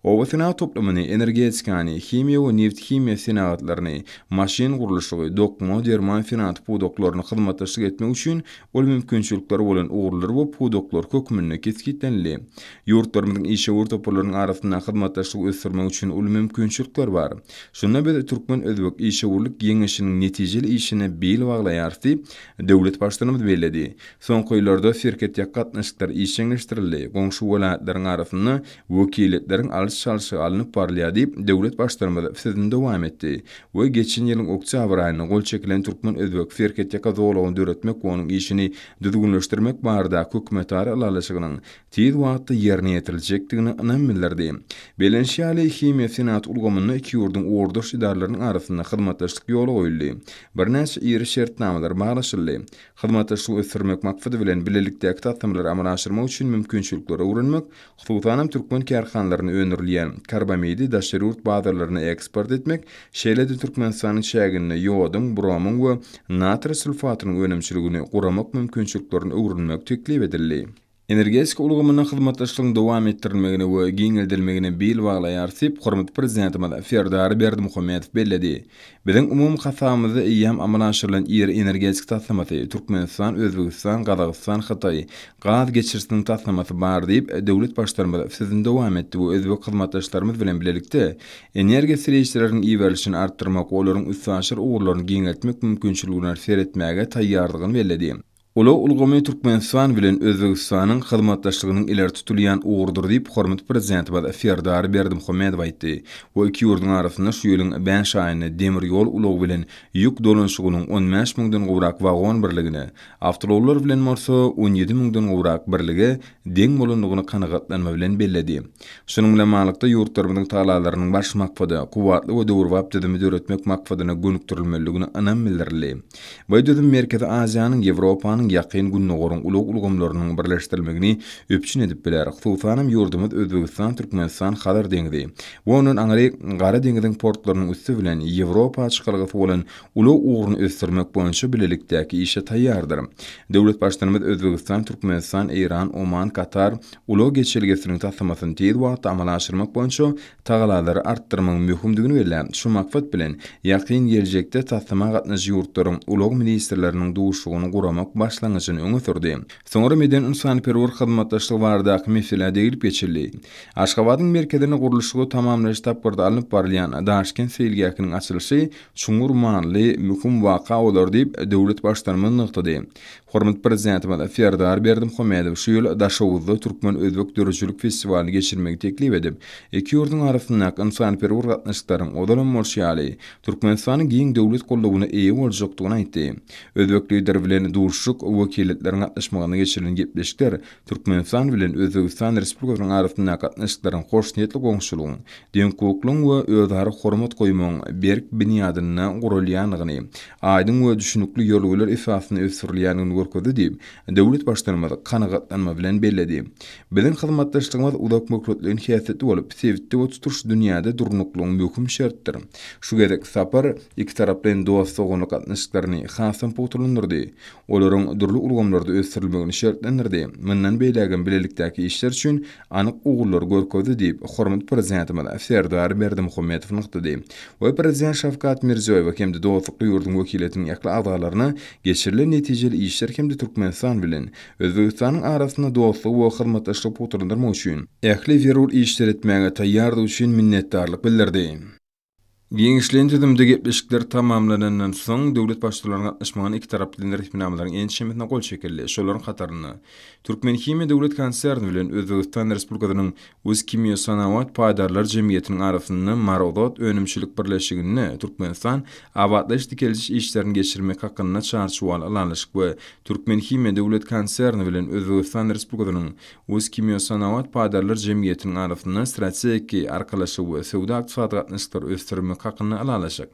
O sena toplamyny energetikany, himiýa we neft himiýa senagatlaryny, maşin gurulşy, dokma, derman finat pudoklaryny hyzmatdaşlyk etmek üçin ol mümkinçilikleri bolan ugurlar we pudoklar hökmüne kesitlenildi. Ýurtlarymyzyň işe urtopolarynyň arasynda hyzmatdaşlyk ösdürmek üçin ol mümkinçilikler bar. Şunda bir Türkmen Özbek işe urlyk ýeňişiniň netijeli işine bil baglaýardy, döwlet başlanymy belledi. Soňky ýyllarda şirket ýakatnaşyklar işleňişdirildi. Goňşy welaýatlaryň arasynda wekilletleriň alış-çalşy alınıp barlýar diýip döwlet başlanymy sözünde dowam etdi. We geçen ýylyň oktyabr aýyna gol çekilen Türkmen Özbek şirket ýakazowlagyny döretmek we onuň işini düzgünleşdirmek barada hökümetary alalyşygynyň tez wagtda ýerine ýetirilejekdigini ynam bildirdi. Belenşýaly himiýa senat ulgamyny iki ýurdun orduş idaralarynyň arasynda hyzmatdaşlyk ýoly goýuldy. Birnäçe ýeri şertnamalar baglaşyldy. Hyzmatdaşlyk ösdürmek maksady bilen bilelikdäki tatmamlary amal aşyrmak üçin mümkinçilikleri öwrenmek, hususan Türkmen karhanalarını öňürleýän karbamidi daşerurt bazarlaryna eksport etmek, şeýle-de Türkmenistanyň şäherine ýodun, bromyň we natr sulfatynyň önemçiligini guramak mümkinçiliklerini öwrenmek teklip edildi. Energetik ulgamynyň hyzmatdaşlygyny dowam etdirilmegine we giňeldirilmegine bil baglaýarsyp, hormat prezidentimiz Serdar Berdimuhammedow belledi. Biziň umumy hasamyzy eýýäm amalaşyrylan ýer energetik tasnamasy Türkmenistan, Özbegistan, Gazagystan, Hatay gaz geçirsiniň tasnamasy bar diýip döwlet başlarymyz sizin dowam etdi. Bu özbek hyzmatdaşlarymyz bilen bilelikde energiýa süreçleriniň iýerlişini artdyrmak, olaryň üstünçyr ugurlaryny giňeltmek mümkinçiligini seretmäge taýýardygyny belledi. Ulu ulgamy Türkmenistan bilen Özbegistanyň hyzmatdaşlygynyň ileri tutulýan ugurdur diýip hormat prezidentimiz Serdar Berdimuhammedow aýtdy. Bu iki ýurdun arasynda şu ýylyň bän şaýyny demir ýol ulogy bilen ýük dolanşygynyň 15 000-dan gowrak wagon birligine, awtologlar bilen morso 17 000-dan gowrak birlige deň bolandygyny kanagatlanma bilen belledi. Şunyň bilen malykda ýurtlarymyzyň taýlalarynyň baş makfady, kuwatly we döwürwap tedimi döretmek makfadyna gönükdirilmeligini anam bildirdi. Bu döwüm Merkezi Aziýanyň, Ýewropanyň ýakyn günnogorun ulug ulgamlarynyň birleşdirilmegini öpçün edip biler. Hususanam ýurdumyz Özbegistan, Türkmenistan hadar deňdi. Bu onuň aňry Gara deňiziň portlarynyň üstü bilen Ýewropa çykalgasy bolan ulug uguruny ösdürmek boýunça bilelikdäki işe taýýardyr. Döwlet başlarymyz Özbegistan, Türkmenistan, Iran, Oman, Katar ulug geçirgesiniň tasnamasyny tez wagtda amala aşyrmak boýunça tagalary artdyrmagyň möhümdigini berler. Şu maksat bilen ýakyn geljekde tasnama gatnaşy ýurtlaryň ulug ministrleriniň duşugyny guramak başlangyçyny öňe sürdi. Soňra meden insanyperwer hyzmatdaşlygy barada mesele degilip geçildi. Aşgabatyň merkezine gurulşy tamamlaş tapgyrda alınıp barylýan Daşkent seýilgäkiniň açylyşy çuňur manly möhüm waka bolar diýip döwlet başlarymyz nykdy. Hormat prezidentimiz Serdar Berdimuhammedow şu ýyl Daşowuzda Türkmen Özbek Dörjülük festivalini geçirmegi teklip edip, iki ýurdun arasyndaky insanyperwer gatnaşyklaryň odalan morşýaly Türkmenistanyň giň döwlet gollawyna eýe boljakdygyny aýtdy. Özbek lider bilen duşuk wekilletleriň gatnaşmagyna geçirilen gepleşikler Türkmenistan bilen Özbegistan Respublikasynyň arasyndaky gatnaşyklaryň hoş niýetli goňşulygyň, deňkokluň we özara hormat goýmagyň berk binýadyna gurulýanyny, aýdyň we düşünükli ýolgullar esasyny ösürilýäniňi görkezdi diýip döwlet başlarymyz kanagatlanma bilen belledi. Biziň hyzmatdaşlygymyz udak möhletligiň häsiýetli bolup, sevitli we tutuş dünýäde durnuklygyň möhüm şertdir. Şu gerek sapar iki tarap bilen dostlugyny gatnaşyklaryny hasam potulandyrdy. Olaryň durly ulgamlarda ösdirilmegini şertlendirdi. Mundan beýlägen bilelikdäki işler üçin anyk ugurlar görkezdi diýip hormat prezidentimiz Serdar Berdimuhammedow nykdy. We prezident Şavkat Mirziýoýew hemde dostlukly ýurdun wekilletiniň ýakly agdalaryna geçirilen netijeli işler hemde Türkmenistan bilen Özbegistanyň arasynda dostluk we hyzmatdaşlyk potulandyrmak üçin ähli zerur işler etmäge taýýardyk üçin minnetdarlyk bildirdi. Giňişliň tüzümde gepleşikler tamamlanandan soň döwlet başçylarynyň gatnaşmagyny iki tarap bilen resmiýetnamalary enişmetine gol çekildi. Şolaryň kataryny Türkmen Hime döwlet konserni bilen Özbegistan Respublikasynyň Öz Kimyo Sanawat Paýdarlar Jemgyýetiniň arasynda Marodot önümçilik birleşigini Türkmenistan awatlaş dikelişi işlerini geçirmek hakkında çarşuwal alanlyşyk we Türkmen Hime döwlet konserni bilen Özbegistan Respublikasynyň Öz Kimyo Sanawat Paýdarlar Jemgyýetiniň arasynda strategik arkalaşyk we sowda ykdysady gatnaşyklar ösdürmek hakkında alanlyşyk.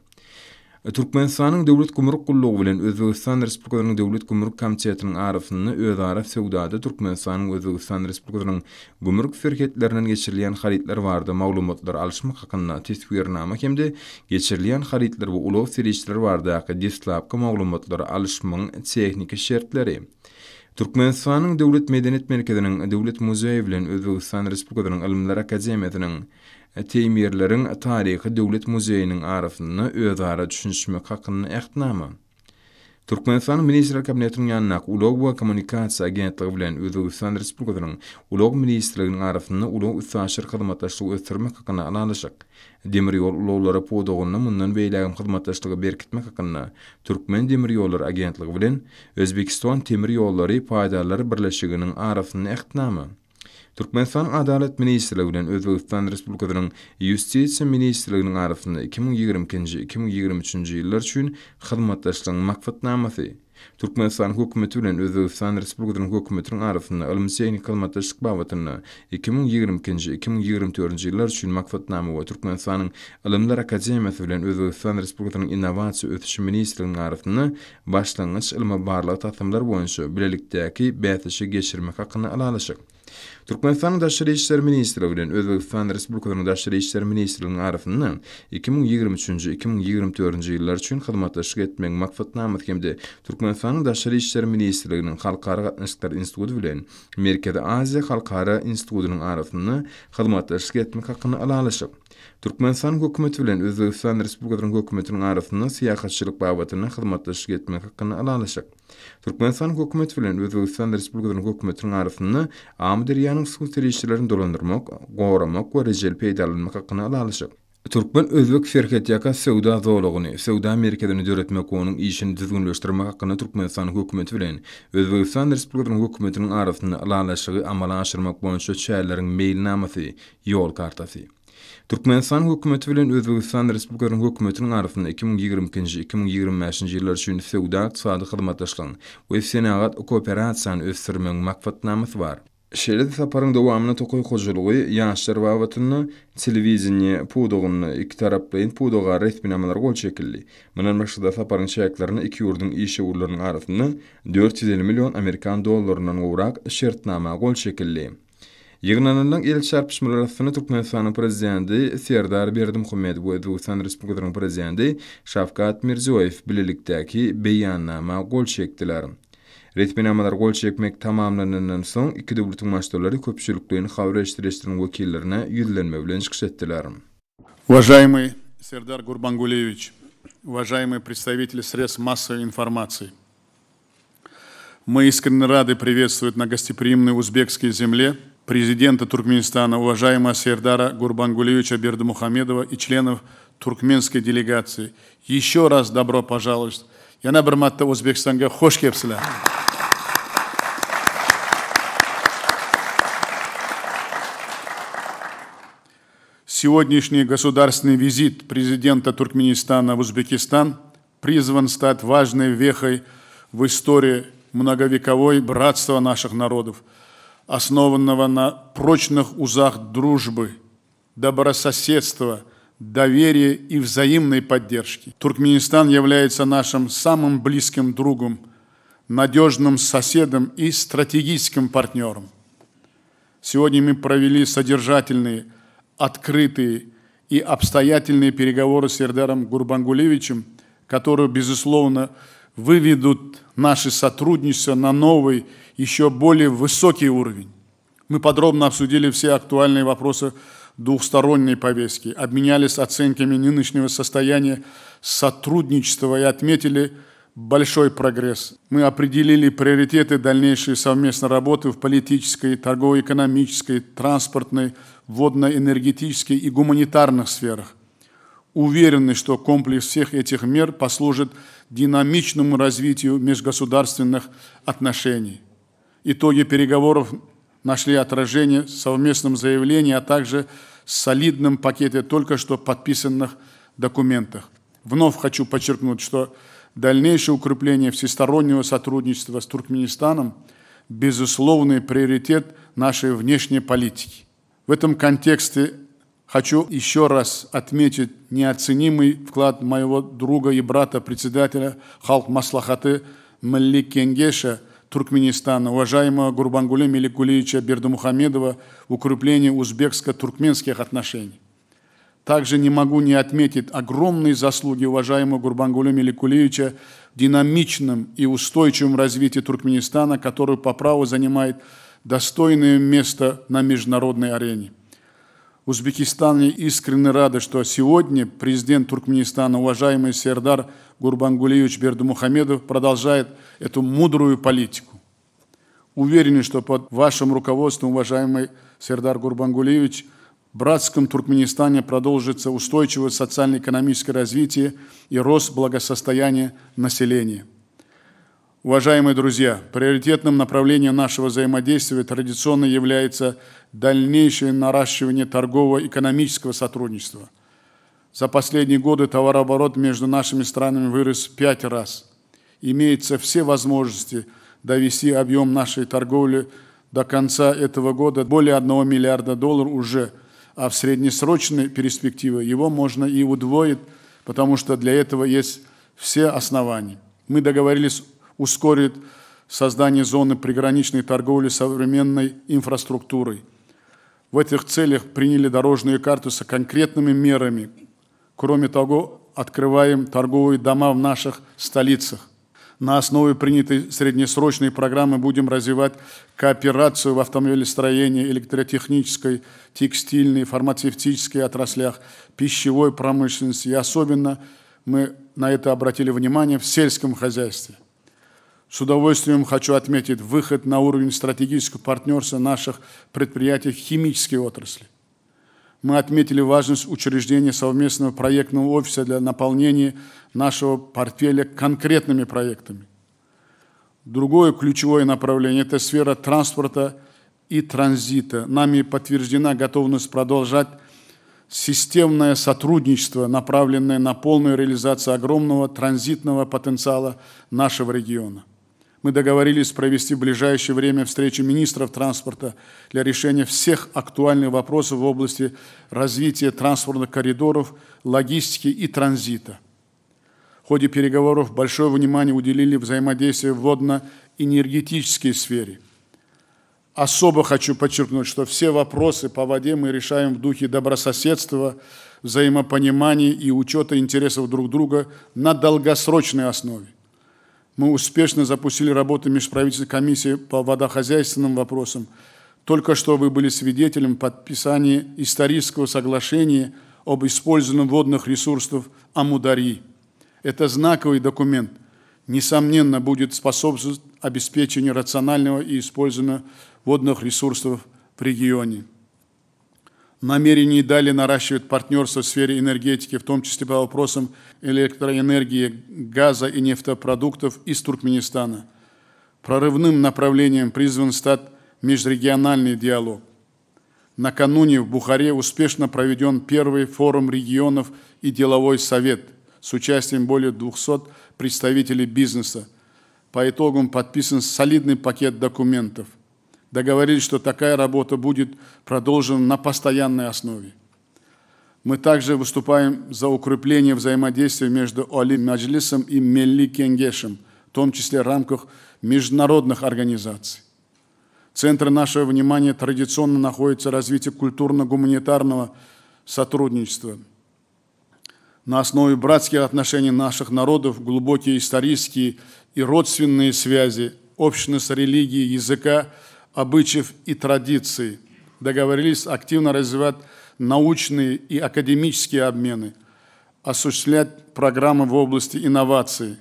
Türkmenistanyň döwlet gümrük gullugy bilen Özbegistan Respublikasynyň döwlet gümrük komitetiniň arasynda özara sowdada Türkmenistanyň Özbegistan Respublikasynyň gümrük şirketlerinden geçirilýän haritler barada maglumatlar alşmak hakynda tesbirnama hemde geçirilýän haritler we ulug serişler barada dislapky maglumatlary alşmagyň tehnik şertleri. Türkmenistanyň döwlet medeniýet merkeziniň döwlet muzeýi bilen Özbegistan Respublikasynyň Ilmler Akademiýasynyň Teýmirleriň taryhy döwlet muzeýiniň arasynda özara düşünmek hakynda ähtnama. Türkmenistan Ministrler Kabinetiniň ýanyna ulug we kommunikasiýa agentligi bilen Özbegistan Respublikasynyň ulug ministrliginiň arasynda ulug üstünçyr hyzmatdaşlygy ösdürmek hakynda alanlyşyk. Demir ýol uluglara podogyny mundan beýlägen hyzmatdaşlygy berkitmek hakynda Türkmen Demir ýolları agentligi bilen Özbekistan Temir ýollary paýdarlary birleşiginiň arasynda ähtnama. Türkmenistan Adalet Ministrligi bilen Özbegistan Respublikasynyň Ýustisiýa Ministrliginiň arasynda 2020-2023 ýyllar üçin hyzmatdaşlygyň maksatnamasy. Türkmenistan hökümeti bilen Özbegistan Respublikasynyň hökümetiniň arasynda ilmi-tehnik hyzmatdaşlyk babatyny 2020-2024 ýyllar üçin maksatnama we Türkmenistanyň Ilmler Akademiýasy bilen Özbegistan Respublikasynyň Innovasiýa ötüşi Ministrliginiň arasynda başlangyç ilmi barlyk tasymlar boýunça bilelikdäki bäsişi geçirmek hakynda alanlyşyk. Türkmenistan Daşary işler ministri bilen Özbegistan Respublikasynyň Daşary işler ministrliginiň arasynda 2023-2024 ýyllar üçin hyzmatlaşyk etmek maksatnamyz hemde Türkmenistanyň Daşary işler ministrliginiň Halkara gatnaşyklar instituty bilen Merkezi Aziýa Halkara institutynyň arasynda hyzmatlaşyk etmek hakyny alalyşyk. Türkmenistan hökümeti bilen Özbegistan Respublikasynyň hökümetiniň arasynda syýasatçylyk babatyna hyzmatlaşyk etmek hakyny alalyşyk. Türkmenistan hökümeti bilen Özbegistan Respublikasynyň hökümetiniň arasynda am derýanyň suwsirişlerini dolandyrmak, goramak we rejel peýdalanmak hakyny alalyşyk. Türkmen Özbek şirketýaka sowda zowlugyny, sowda merkezini döretmek onuň işini düzgünleşdirmek hakyny Türkmenistan hökümeti bilen Özbegistan Respublikasynyň hökümetiniň arasynda alalyşygy amala aşyrmak boýunça çäýleriň mailnamasy, ýol kartasy. Türkmenistan hökümeti bilen Özbegistan Respublikasynyň hökümetiniň arasynda 2020-2025 ýyllar üçin sowda ykdysady hyzmatlaşygyň we senagat kooperasiýany ösdürmek maksatnamysy bar. Şeýle saparyň dowamyna tokoy hojalygy ýaşlar babatyny telewizioniýa pudugyny iki tarapdaýyn puduga resminamalar gol çekildi. Munan maksada saparyň şäherlerini iki ýurdun işe urlarynyň arasynda 450 million Amerikan dollarynyň gowrak şertnama gol çekildi. Ýygnanylan el çarpışmalar arasynda Türkmenistanyň prezidenti Serdar Berdimuhammedow we Özbegistan Respublikasynyň prezidenti Şavkat Mirziyoyew bilelikdäki beýannama gol çekdiler. Resminamalar gol çekmek tamamlanandan soň iki döwletiň başçylary köpçülikden habar eşdirişleriň wekillerine ýüzlenme bilen çykyş etdiler. Уважаемый Сердар Гурбангулевич, уважаемые представители средств массовой информации, мы искренне рады приветствовать на гостеприимной узбекской земле президента Туркменистана, уважаемого Сердара Гурбангулевича Бердимухамедова и членов туркменской делегации. Еще раз добро пожаловать. Yana bir marta O'zbekistonga hoş kelibsizlar. Сегодняшний государственный визит президента Туркменистана в Узбекистан призван стать важной вехой в истории многовековой братства наших народов, основанного на прочных узах дружбы, добрососедства, доверия и взаимной поддержки. Туркменистан является нашим самым близким другом, надежным соседом и стратегическим партнером. Сегодня мы провели содержательные, открытые и обстоятельные переговоры с Сердаром Гурбангулевичем, которые, безусловно, выведут наше сотрудничество на новый, еще более высокий уровень. Мы подробно обсудили все актуальные вопросы двухсторонней повестки, обменялись оценками нынешнего состояния сотрудничества и отметили большой прогресс. Мы определили приоритеты дальнейшей совместной работы в политической, торгово-экономической, транспортной, водно-энергетической и гуманитарных сферах. Уверены, что комплекс всех этих мер послужит динамичному развитию межгосударственных отношений. Итоги переговоров нашли отражение в совместном заявлении, а также в солидном пакете только что подписанных документах. Вновь хочу подчеркнуть, что дальнейшее укрепление всестороннего сотрудничества с Туркменистаном – безусловный приоритет нашей внешней политики. В этом контексте хочу еще раз отметить неоценимый вклад моего друга и брата, председателя Халк Маслахаты Милли Кенгеша Туркменистана, уважаемого Гурбангуле Меликулевича Бердимухамедова в укреплении узбекско-туркменских отношений. Также не могу не отметить огромные заслуги уважаемого Гурбангуле Меликулевича в динамичном и устойчивом развитии Туркменистана, который по праву занимает достойное место на международной арене. Узбекистане искренне рады, что сегодня президент Туркменистана, уважаемый Сердар Гурбангулевич Бердимухамедов, продолжает эту мудрую политику. Уверены, что под вашим руководством, уважаемый Сердар Гурбангулевич, в братском Туркменистане продолжится устойчивое социально-экономическое развитие и рост благосостояния населения. Уважаемые друзья, приоритетным направлением нашего взаимодействия традиционно является дальнейшее наращивание торгово-экономического сотрудничества. За последние годы товарооборот между нашими странами вырос в 5 раз. Имеются все возможности довести объем нашей торговли до конца этого года более $1 миллиарда уже, а в среднесрочной перспективе его можно и удвоить, потому что для этого есть все основания. Мы договорились ускорить создание зоны приграничной торговли современной инфраструктурой. В этих целях приняли дорожную карту с конкретными мерами. Кроме того, открываем торговые дома в наших столицах. На основе принятой среднесрочной программы будем развивать кооперацию в автомобилестроении, электротехнической, текстильной, фармацевтической отраслях, пищевой промышленности. И особенно мы на это обратили внимание в сельском хозяйстве. С удовольствием хочу отметить выход на уровень стратегического партнерства наших предприятий в химической отрасли. Мы отметили важность учреждения совместного проектного офиса для наполнения нашего портфеля конкретными проектами. Другое ключевое направление – это сфера транспорта и транзита. Нами подтверждена готовность продолжать системное сотрудничество, направленное на полную реализацию огромного транзитного потенциала нашего региона. Мы договорились провести в ближайшее время встречу министров транспорта для решения всех актуальных вопросов в области развития транспортных коридоров, логистики и транзита. В ходе переговоров большое внимание уделили взаимодействию в водно-энергетической сфере. Особо хочу подчеркнуть, что все вопросы по воде мы решаем в духе добрососедства, взаимопонимания и учета интересов друг друга на долгосрочной основе. Мы успешно запустили работу межправительственной комиссии по водохозяйственным вопросам. Только что вы были свидетелем подписания исторического соглашения об использовании водных ресурсов Амударьи. Это знаковый документ, несомненно, будет способствовать обеспечению рационального и использования водных ресурсов в регионе. Намерение далее наращивать партнерство в сфере энергетики, в том числе по вопросам электроэнергии, газа и нефтепродуктов из Туркменистана. Прорывным направлением призван стать межрегиональный диалог. Накануне в Бухаре успешно проведен первый форум регионов и деловой совет с участием более 200 представителей бизнеса. По итогам подписан солидный пакет документов. Договорились, что такая работа будет продолжена на постоянной основе. Мы также выступаем за укрепление взаимодействия между Оли Маджлисом и Милли Кенгешем, в том числе в рамках международных организаций. Центр нашего внимания традиционно находится развитие культурно-гуманитарного сотрудничества. На основе братских отношений наших народов, глубокие исторические и родственные связи, общность религии, языка, обычаев и традиций. Договорились активно развивать научные и академические обмены, осуществлять программы в области инноваций.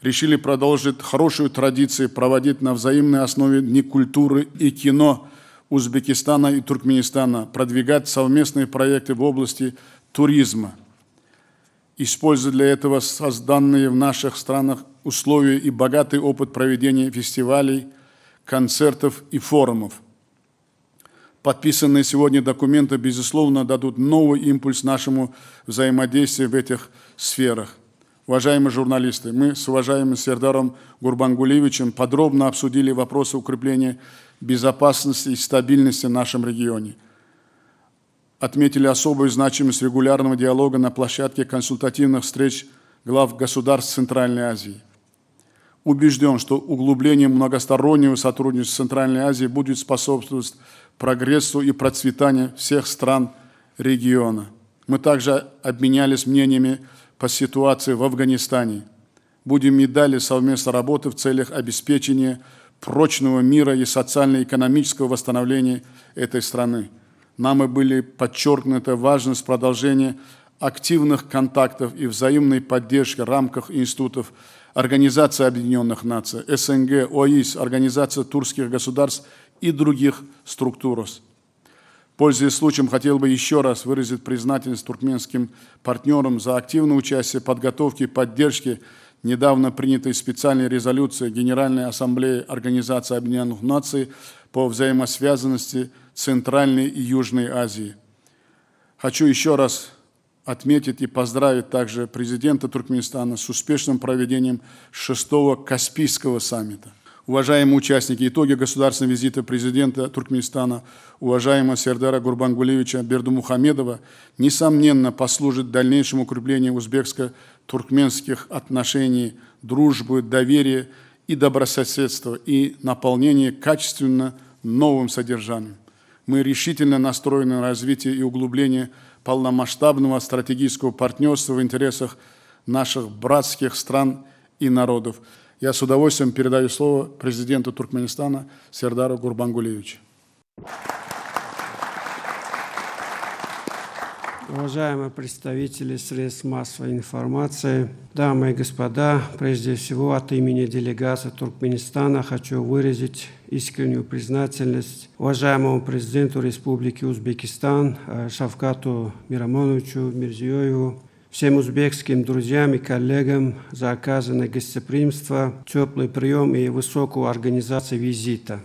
Решили продолжить хорошую традицию, проводить на взаимной основе Дни культуры и кино Узбекистана и Туркменистана, продвигать совместные проекты в области туризма. Используя для этого созданные в наших странах условия и богатый опыт проведения фестивалей, концертов и форумов. Подписанные сегодня документы, безусловно, дадут новый импульс нашему взаимодействию в этих сферах. Уважаемые журналисты, мы с уважаемым Сердаром Гурбангулиевичем подробно обсудили вопросы укрепления безопасности и стабильности в нашем регионе. Отметили особую значимость регулярного диалога на площадке консультативных встреч глав государств Центральной Азии. Убежден, что углубление многостороннего сотрудничества с Центральной Азией будет способствовать прогрессу и процветанию всех стран региона. Мы также обменялись мнениями по ситуации в Афганистане. Будем и далее совместно работать в целях обеспечения прочного мира и социально-экономического восстановления этой страны. Нами были подчеркнута важность продолжения активных контактов и взаимной поддержки в рамках институтов Организации Объединенных Наций, СНГ, ОИС, Организация турецких государств и других структур. Пользуясь случаем, хотел бы еще раз выразить признательность туркменским партнерам за активное участие в подготовке и поддержке недавно принятой специальной резолюции Генеральной Ассамблеи Организации Объединенных Наций по взаимосвязанности Центральной и Южной Азии. Хочу еще раз отметить и поздравить также президента Туркменистана с успешным проведением 6-го Каспийского саммита. Уважаемые участники, итоги государственного визита президента Туркменистана, уважаемого Сердара Гурбангулиевича Бердымухамедова, несомненно, послужит дальнейшему укреплению узбекско-туркменских отношений, дружбы, доверия и и добрососедства, и наполнение качественно новым содержанием. Мы решительно настроены на развитие и углубление полномасштабного стратегического партнерства в интересах наших братских стран и народов. Я с удовольствием передаю слово президенту Туркменистана Сердару Гурбангулиевичу. Уважаемые представители средств массовой информации, дамы и господа, прежде всего от имени делегации Туркменистана хочу выразить искреннюю признательность уважаемому президенту Республики Узбекистан Шавкату Мирамоновичу Мирзиёеву, всем узбекским друзьям и коллегам за оказанное гостеприимство, теплый прием и высокую организацию визита.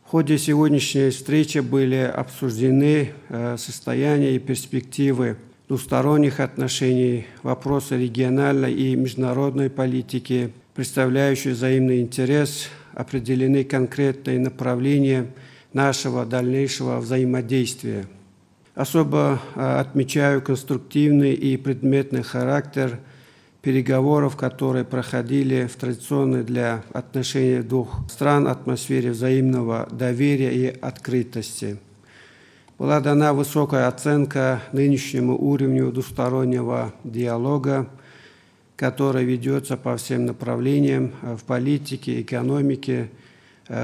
В ходе сегодняшней встречи были обсуждены состояние и перспективы двусторонних отношений, вопросы региональной и международной политики, представляющие взаимный интерес, определены конкретные направления нашего дальнейшего взаимодействия. Особо отмечаю конструктивный и предметный характер переговоров, которые проходили в традиционной для отношений двух стран атмосфере взаимного доверия и открытости. Была дана высокая оценка нынешнему уровню двустороннего диалога, который ведется по всем направлениям в политике, экономике,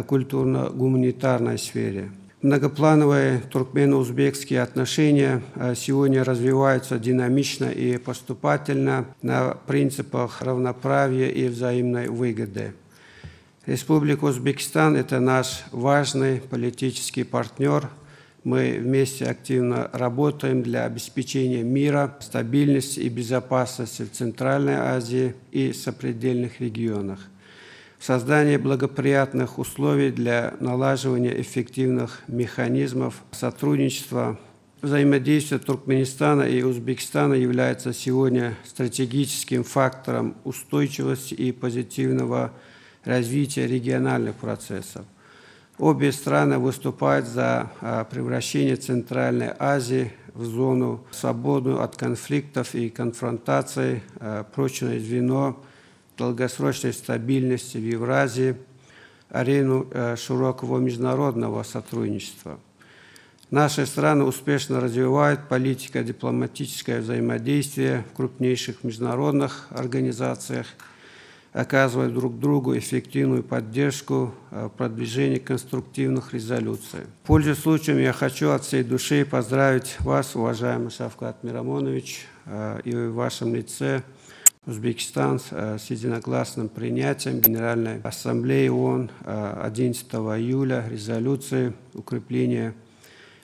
культурно-гуманитарной сфере. Многоплановые туркмено-узбекские отношения сегодня развиваются динамично и поступательно на принципах равноправия и взаимной выгоды. Республика Узбекистан – это наш важный политический партнер. Мы вместе активно работаем для обеспечения мира, стабильности и безопасности в Центральной Азии и сопредельных регионах. Создание благоприятных условий для налаживания эффективных механизмов сотрудничества. Взаимодействие Туркменистана и Узбекистана является сегодня стратегическим фактором устойчивости и позитивного развития региональных процессов. Обе страны выступают за превращение Центральной Азии в зону, свободную от конфликтов и конфронтаций, прочное звено долгосрочной стабильности в Евразии, арену широкого международного сотрудничества. Наши страны успешно развивают политико-дипломатическое взаимодействие в крупнейших международных организациях, оказывают друг другу эффективную поддержку в продвижении конструктивных резолюций. Пользуясь случаем, я хочу от всей души поздравить вас, уважаемый Шавкат Мирамонович, и в вашем лице Узбекистан с единогласным принятием Генеральной Ассамблеи ООН 11 июля резолюции укрепления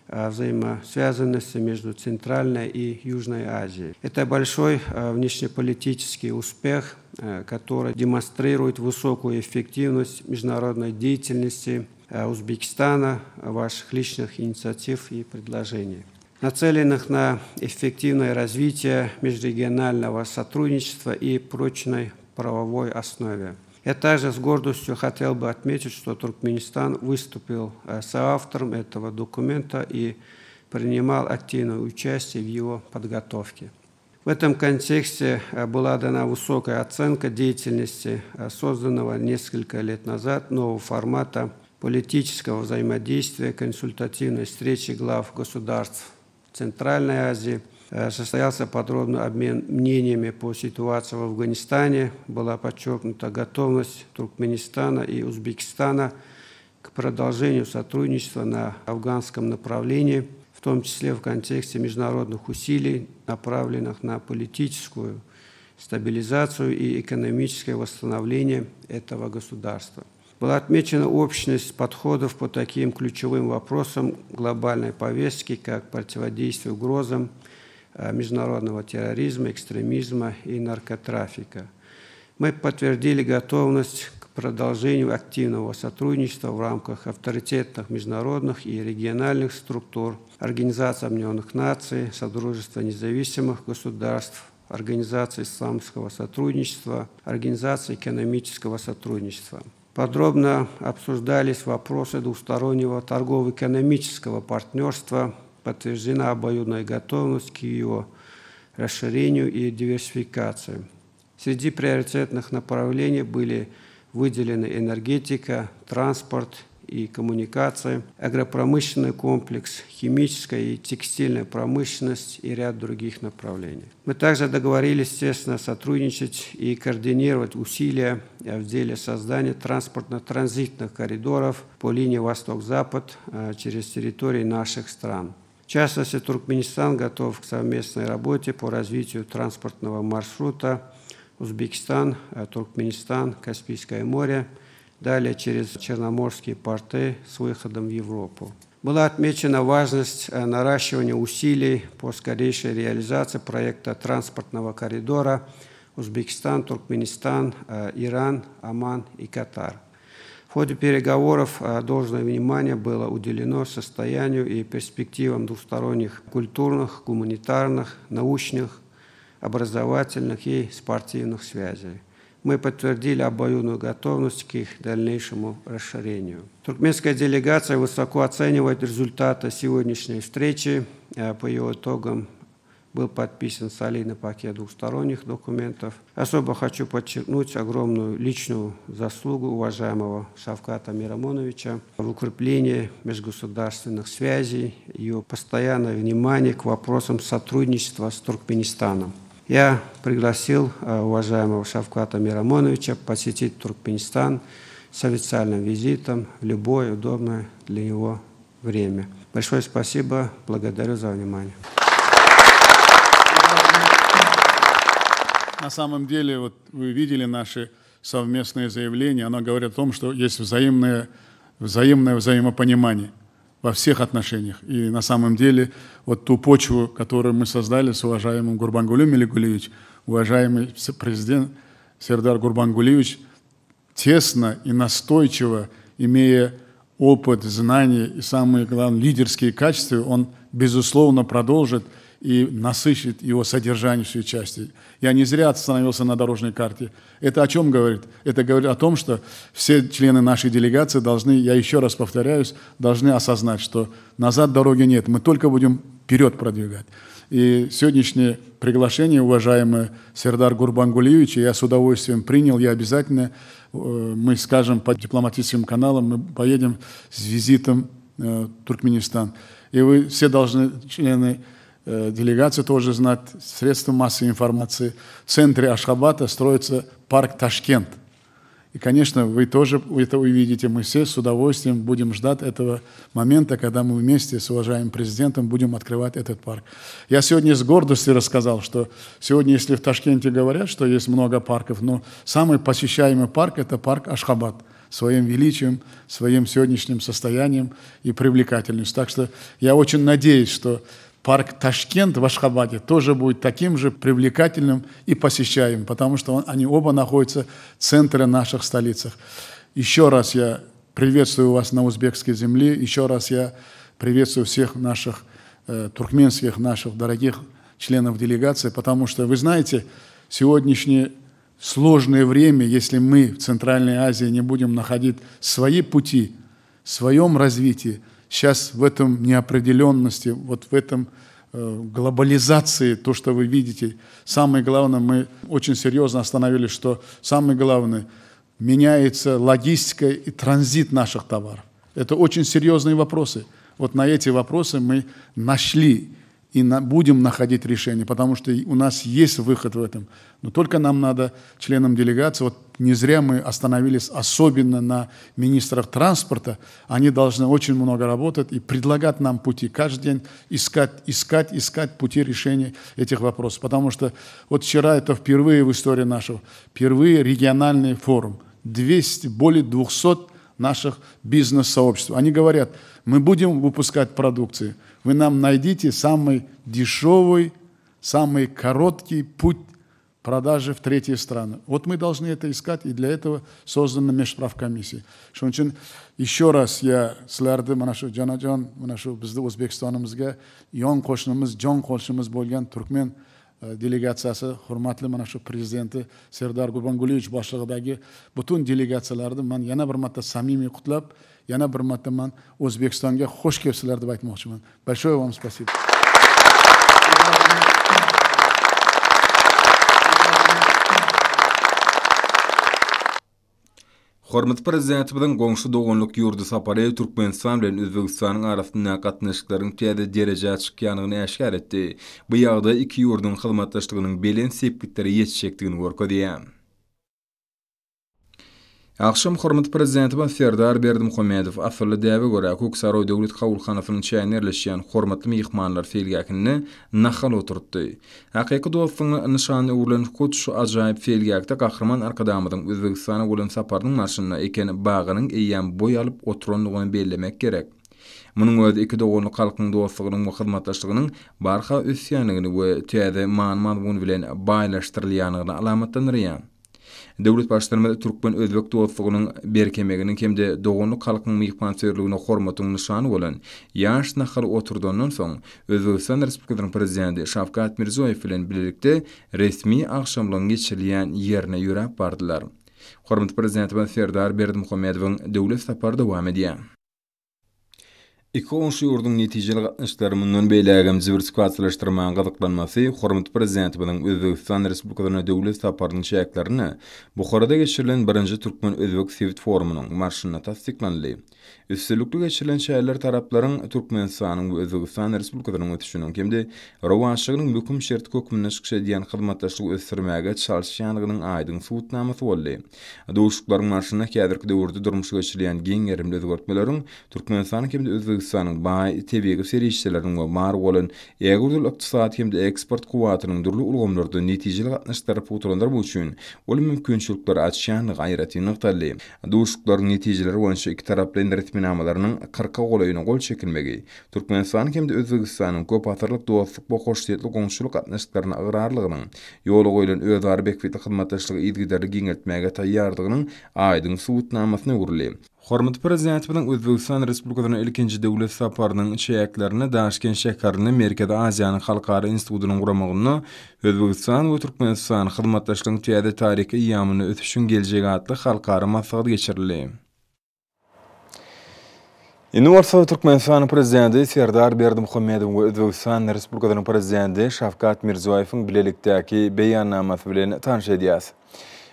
взаимосвязанности между Центральной и Южной Азией. Это большой внешнеполитический успех, который демонстрирует высокую эффективность международной деятельности Узбекистана, ваших личных инициатив и предложений, нацеленных на эффективное развитие межрегионального сотрудничества и прочной правовой основе. Я также с гордостью хотел бы отметить, что Туркменистан выступил соавтором этого документа и принимал активное участие в его подготовке. В этом контексте была дана высокая оценка деятельности созданного несколько лет назад нового формата политического взаимодействия, консультативной встречи глав государств Центральной Азии. Состоялся подробный обмен мнениями по ситуации в Афганистане. Была подчеркнута готовность Туркменистана и Узбекистана к продолжению сотрудничества на афганском направлении, в том числе в контексте международных усилий, направленных на политическую стабилизацию и экономическое восстановление этого государства. Была отмечена общность подходов по таким ключевым вопросам глобальной повестки, как противодействие угрозам международного терроризма, экстремизма и наркотрафика. Мы подтвердили готовность к продолжению активного сотрудничества в рамках авторитетных международных и региональных структур, Организации Объединенных Наций, Содружества независимых государств, Организации исламского сотрудничества, Организации экономического сотрудничества. Подробно обсуждались вопросы двустороннего торгово-экономического партнерства, подтверждена обоюдная готовность к его расширению и диверсификации. Среди приоритетных направлений были выделены энергетика, транспорт и коммуникации, агропромышленный комплекс, химическая и текстильная промышленность и ряд других направлений. Мы также договорились, естественно, сотрудничать и координировать усилия в деле создания транспортно-транзитных коридоров по линии Восток-Запад через территории наших стран. В частности, Туркменистан готов к совместной работе по развитию транспортного маршрута Узбекистан, Туркменистан, Каспийское море, далее через черноморские порты с выходом в Европу. Была отмечена важность наращивания усилий по скорейшей реализации проекта транспортного коридора Узбекистан, Туркменистан, Иран, Оман и Катар. В ходе переговоров должное внимание было уделено состоянию и перспективам двусторонних культурных, гуманитарных, научных, образовательных и спортивных связей. Мы подтвердили обоюдную готовность к их дальнейшему расширению. Туркменская делегация высоко оценивает результаты сегодняшней встречи. По ее итогам был подписан солидный пакет двусторонних документов. Особо хочу подчеркнуть огромную личную заслугу уважаемого Шавката Мирамоновича в укреплении межгосударственных связей, ее постоянное внимание к вопросам сотрудничества с Туркменистаном. Я пригласил уважаемого Шавката Мирамоновича посетить Туркменистан с официальным визитом в любое удобное для него время. Большое спасибо, благодарю за внимание. На самом деле, вот вы видели наши совместные заявления, оно говорит о том, что есть взаимное взаимопонимание во всех отношениях. И на самом деле вот ту почву, которую мы создали с уважаемым Гурбангулы Меликулевич, уважаемый президент Сердар Гурбангулевич, тесно и настойчиво, имея опыт, знания и, самые главные, лидерские качества, он, безусловно, продолжит и насыщет его содержание всей части. Я не зря остановился на дорожной карте. Это о чем говорит? Это говорит о том, что все члены нашей делегации должны, я еще раз повторяюсь, должны осознать, что назад дороги нет, мы только будем вперед продвигать. И сегодняшнее приглашение, уважаемый Сердар Гурбангулевич, я с удовольствием принял, я обязательно, мы скажем по дипломатическим каналам, мы поедем с визитом в Туркменистан. И вы все должны, члены делегации, тоже знать, средства массовой информации. В центре Ашхабада строится парк Ташкент. И, конечно, вы тоже это увидите. Мы все с удовольствием будем ждать этого момента, когда мы вместе с уважаемым президентом будем открывать этот парк. Я сегодня с гордостью рассказал, что сегодня, если в Ташкенте говорят, что есть много парков, но самый посещаемый парк – это парк Ашхабад. Своим величием, своим сегодняшним состоянием и привлекательностью. Так что я очень надеюсь, что парк Ташкент в Ашхабаде тоже будет таким же привлекательным и посещаемым, потому что они оба находятся в центре наших столицах. Еще раз я приветствую вас на узбекской земле, еще раз я приветствую всех наших туркменских, наших дорогих членов делегации, потому что, вы знаете, сегодняшнее сложное время, если мы в Центральной Азии не будем находить свои пути, в своем развитии, сейчас в этом неопределенности, вот в этом глобализации, то, что вы видите, самое главное, мы очень серьезно остановились, что самое главное, меняется логистика и транзит наших товаров. Это очень серьезные вопросы. Вот на эти вопросы мы нашли и будем находить решение, потому что у нас есть выход в этом. Но только нам надо, членам делегации, вот не зря мы остановились особенно на министрах транспорта, они должны очень много работать и предлагать нам пути, каждый день искать пути решения этих вопросов. Потому что вот вчера это впервые в истории нашего, впервые региональный форум, более 200 наших бизнес-сообществ. Они говорят, мы будем выпускать продукцию, вы нам найдите самый дешевый, самый короткий путь продажи в третьи страны. Вот мы должны это искать, и для этого создана межправкомиссия. Еще раз я силарды манашу Джанаджан, манашу бізді Өзбекстанымызға yon qo'shnimiz, jon qo'shnimiz bo'lgan Turkmen delegatsiyasi, hurmatli mana shu prezidenti Serdar Gurbangulyevich boshlig'idagi butun delegatsiyalarni men yana bir marta samimiy qutlab, yana bir marta men O'zbekistonga xush kelibsizlar deb aytmoqchiman. Большое вам спасибо. Hormat prezidentimiň goňşy dogonluk ýurdu sapary Türkmenistan bilen Özbegistanyň arasynda gatnaşyklaryň täze derejä çykýanyny eşkär etdi. Bu ýagda iki ýurdun hyzmatdaşlygynyň belen sepkitleri ýetişekdigini görkezýär. Akşam hormat prezidentimiz Serdar Berdimuhammedow asly däwe görä Köksaroy döwlet kabulxanasynyň çäýine ýerleşýän hormatly mehmanlar felgäkini nahal oturtdy. Hakyky dostlugyň nişany urulan şu ajaýyp felgäkde gahrman arkadamyň Özbegistana bolan saparynyň maşynyna eken bagynyň eýýän boý alyp oturanlygyny bellemek gerek. Munyň özü iki dogonly halkyň dostlugynyň we hyzmatdaşlygynyň barha ösýänligini we täze man bilen baýlaşdyrylýanyny alamatlandyrýar. Döwlet başlarymyz Türkmen Özbek dostlugynyň berkemeginiň hemde dogonly halkyň mehmançylygine hormatyň nişany bolan ýaş nahal oturdandan soň Özbekistan Respublikasynyň prezidenti Şavkat Mirziyoyew bilen birlikde resmi akşamlaryň geçirilýän ýerine ýörep bardylar. Hormatly prezidentimiz Serdar Berdimuhammedowyň döwlet sapary dowam edýär. İki onşy ýurdun netijeli gatnaşyklary mundan beýlegem diversifikatsiýalaşdyrmagyň gazyklanmasy hormatly prezidentimiň Özbekistan Respublikasyna döwlet saparynyň şäherlerini Buharada geçirilen 1-nji Türkmen Özbek Sewit forumunyň marşyna tasdiklandy. Üstünlükli geçirilen şäherler taraplaryň Türkmenistanyň we Özbekistan Respublikasynyň ötüşiniň hemde rowançylygynyň möhüm şert kökünden şykşadýan hyzmatdaşlygy ösdürmäge çalyşýanlygynyň aýdyň subutnamasy boldy. Dowuşuklaryň marşyna häzirki döwürde durmuşy geçirilen giň ýerimli özgertmeleriň Türkmenistanyň hemde Özbekistanyň baý tebigi serişçileriniň we mar bolan ýegurdyl ykdysady hemde eksport kuwatynyň durly ulgamlarynda netijeli gatnaşyklary putulandyrmak üçin ol mümkinçilikler açýanlygy gaýraty nykdaly. Dowuşuklaryň netijeleri boýunça iki taraply retminamalarynyň 40 golaýyna gol çekilmegi, Türkmenistanyň hemde Özbegistanyň köp asyrlyk dostluk we hoşdetli goňşuluk gatnaşyklaryna ygyrarlygynyň, ýoly goýulan özari bekbetli hyzmatdaşlygy ýigideri giňeltmäge taýýardygynyň aýdyň subutnamasyny görüli. Hormatly prezidentimiň Özbekistan Respublikasynyň ilkinji döwlet saparynyň şäherlerini Daşkent şäherini Merkezi Aziýanyň halkara institutynyň guramagyny Özbekistan we Türkmenistan hyzmatdaşlygynyň täze taryhy ýamyny ötüşün geljegi atly halkara maslahat geçirildi. Üniversite Türkmenistan prezidenti Serdar Berdimuhammedow we Özbekistan Respublikasynyň prezidenti Şavkat Mirziyoyewiň bilelikdäki beýannamasy bilen tanış edýäs.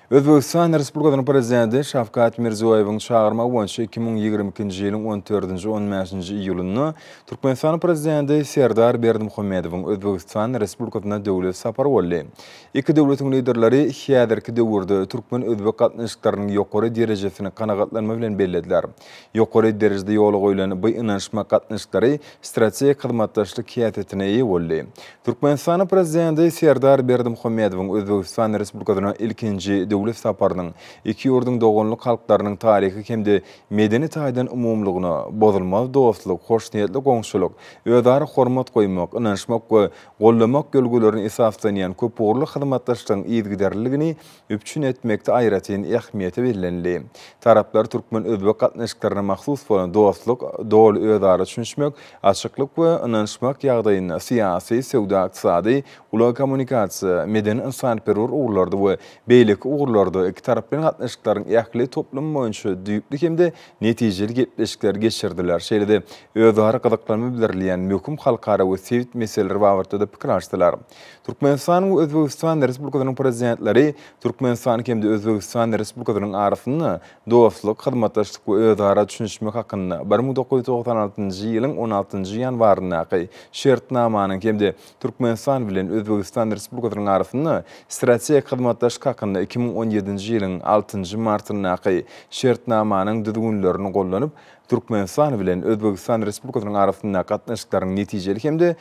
Özbekistan Respublikasynyň prezidenti Şavkat Mirziyoyewiň çağırmagy boýunça 2022-nji ýylyň 14-nji 15-nji iýulyny Türkmenistan prezidenti Serdar Berdimuhammedowyň Özbekistan Respublikasyna döwlet sapary boldy. Iki döwletiň liderleri häzirki döwürde Türkmen Özbek gatnaşyklarynyň ýokary derejesini kanagatlanma bilen bellediler. Ýokary derejede ýoly goýulan bu ynanşma gatnaşyklary strategik hyzmatdaşlyk häsiýetine ýa boldy. Türkmenistan prezidenti Serdar Berdimuhammedowyň Özbekistan Respublikasyna ilkinji döwlet saparynyň iki ýurdun dogonluk halklarynyň taryhy hemde medeni taýdan umumlygyna bozulmaz dostluk, hoşniýetli goňşuluk, özara hormat goýmak, ynanşmak we gollamak gölgelerini esaslanýan köp uğurlu hyzmatdaşlygyň ýigderligini üpçün etmekde aýratyn ähmiýeti berilenli. Taraplar Türkmen Özbek gatnaşyklaryna mahsus bolan dostluk, dol özara düşünmek, açyklyk we ynanşmak ýagdaýyna syýasy, sewda, ykdysady, ula kommunikasiýa, medeni insanperwer uğurlarda we beýlik uğurlarda iki taraplyň gatnaşyklaryň ähli toplum boýunça düýpli hemde netijeli gepleşikler geçirdiler. Şeýle-de özara gazyklanma bildirilýän möhüm halkara we sewit meseleleri bagarda pikir açdylar. Türkmenistan we Özbekistan Respublikasynyň prezidentleri Türkmenistan hemde Özbekistan Respublikasynyň arasynda dostluk, hyzmatdaşlyk we özara düşünmek hakynda 1996-njy ýylyň 16-njy ýanwaryna şertnamanyň hemde Türkmenistan bilen Özbekistan Respublikasynyň arasynda strategik hyzmatdaşlyk hakynda 2017-nji ýylyň 6-njy martyna şertnamanyň düzgünlerini gollanyp Türkmenistan bilen Özbekistan Respublikasynyň arasynda gatnaşyklaryň netijeli hemde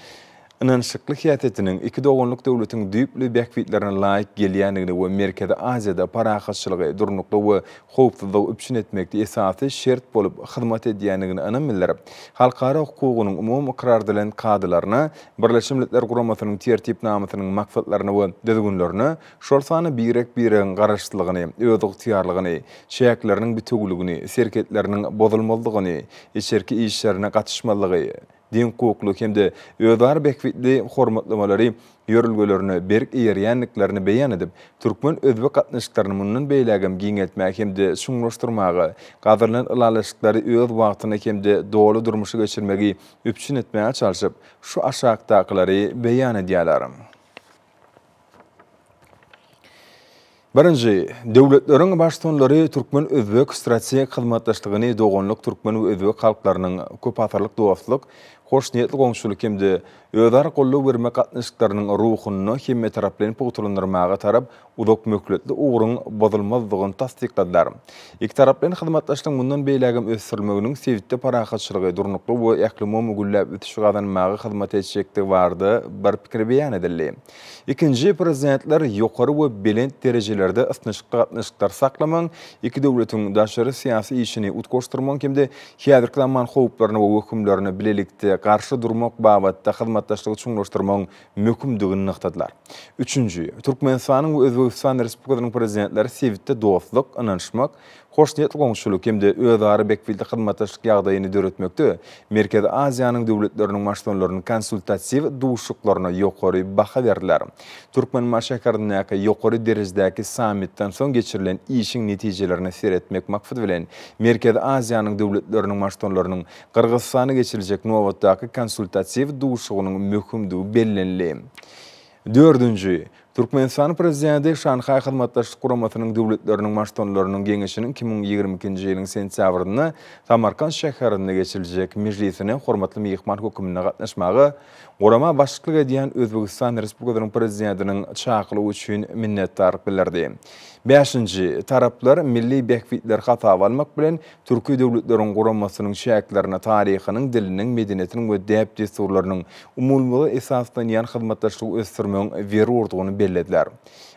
ynanşykly häsiýetiniň iki dogonluk döwletiň düýpli bäkbitlerine laýyk gelýänligini we Merkezi Aziýada parahatçylygy, durnukly we howpsuzlygy üpçün etmekde esasy şert bolup hyzmat edýänligini anam bildirip, halkara hukugynyň umum ikrardylan kadylaryna, Birleşmiş Milletler Guramasynyň tertipnamasynyň maksatlaryna we düzgünlerini, şol sany birek-birek garaşdyrylygyny, öz ygtyýarlygyny, şäherleriniň bütünligini, serketleriniň bozulmalygyny, içerki işlerine gatnaşmalygy, din hukuklu hemde özar bekbitli hormatlamalary ýörülgelerini berk ýerýänliklerini beýan edip, Türkmen Özbek gatnaşyklaryny mundan beýlegem giňeltmäge hemde şuňlaşdyrmagy, gaderlen ulalaşyklary öz wagtyna hemde dogry durmuşy geçirmegi üpçün etmäge çalyşyp, şu aşagdakylary beýan edýärler. Birinci, devletlerin baştonları Türkmen Özbek strategik hizmetdaşlığını doğanlık Türkmen ve Özbek halklarının köp atarlık dostluk, hoş niyetli komşuluk hemde ödar kollu verme katnışıklarının ruhunu hemme taraflarını putulandırmağa tarap uzak mökületli uğrun bozulmazdığını tasdikladılar. İki tarafların hizmetdaşlığın bundan beylegim ösürülmeginin sevitli parakatçılığı durnuklu ve eklimo mügüllep ütüşüqadanmağı hizmet edecekti vardı bir fikir beyan edildi. İkinci, prezidentler yukarı ve belent derecelerde ısnışıklı katnışıklar saklaman, iki devletin daşarı siyasi işini utkoşturman kimde hiyadirklaman hoğuplarını ve hükümlerini bilelikte karşı durmak babatta hizmetdaşlığı çoğunlaştırman mümkündüğünü nıqtadılar. Üçüncü, Türkmenistan'ın ve Özbekistan Respublikalarının prezidentleri sevitli dostluk, inanışmak, hoş niyetli komşuluk hemde özarı bekvildi hizmetdaşlık yağdayını döretmekte, Merkez Aziyanın devletlerinin baştonlarının konsultativ duşuklarına yukarı baha verdiler. Türkmen maşakarındaki yukarı derejdeki samitten son geçirilen işin neticelerini seyretmek maksat bilen Merkez Aziyanın devletlerinin baştonlarının Kırgızistan'a geçirilecek Novat'taki konsultativ duşuğunun mümkündüğü belirlenli. Dördüncü, Türkmenistan prezidenti Şanxay Hizmetdaşlık Kuramasının devletlerinin baştonlarının gengişinin 2022 yılın sentyabrında Samarkand şehrinde geçirilecek meclisine hormatly mehman hükümüne katnaşmağı, Kurama başçılık ediyen Özbekistan Respublikalarının prezidentinin çağrılığı üçün minnettarlık bildirdi. Beşinci, taraflar milli bekvitler hatav almak bilen Türkiye devletlerinin kuramasının şehirlerine tarihinin, dilinin, medeniyetinin ve deyip desturlarının umulmalı esaslanan hizmetdaşlığı östürmenin veri orduğunu belirlediler.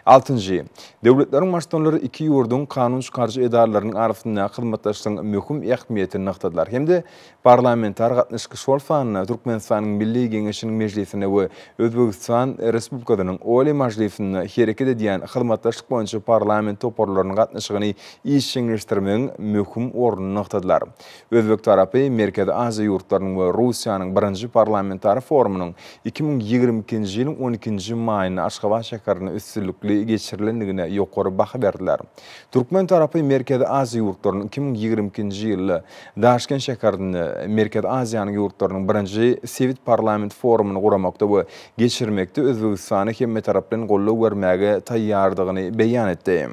Altıncı, devletlerin baştonları iki yurdun kanun çıkarıcı edarlarının arasında hizmetdaşlığın mühim ehemmiyetini nıqtadılar. Hem de parlamenter katnışkı şol fanına Türkmenistan'ın Milli Gengişinin meclisine ve Özbekistan Respublikalarının Oli Majlisine hareket ediyen hizmetdaşlık boyunca parlament toparlarının katnışığını işçileştirmenin mühim ornunu nıqtadılar. Özbek tarafı Merkez Azya yurtlarının ve Rusya'nın birinci parlamenter forumunun 2022 yılın 12. mayını Aşgabat şehrine üstünlükli geçirilenliğine yukarı baha verdiler. Türkmen tarafı Merkez Azya yurtlarının 2022 yılı Daşkent şehrinde Merkez Azya'nın yurtlarının birinci Sivit Parlament forumunu kuramakta ve geçirmekte Özbekistan'ı hemme taraflarının gollu vermeye tayyardığını beyan etti.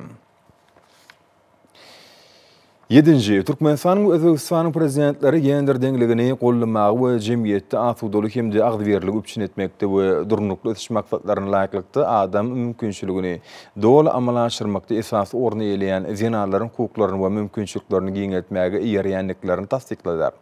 7. Türkmenistan'ın ve Özbekistan'ın prezidentleri yendir dengliğini kollamağı ve cemiyette atudolu hemde ağdıverlik üpçün etmekte ve durnuklu ötüş maksatlarına layıklıkta adam mümkünçülüğünü doğal amalaştırmakta esas ornu eyleyen zenarların hukuklarını ve mümkünçülüklerini giyin yarayanlıklarını tasdikladılar.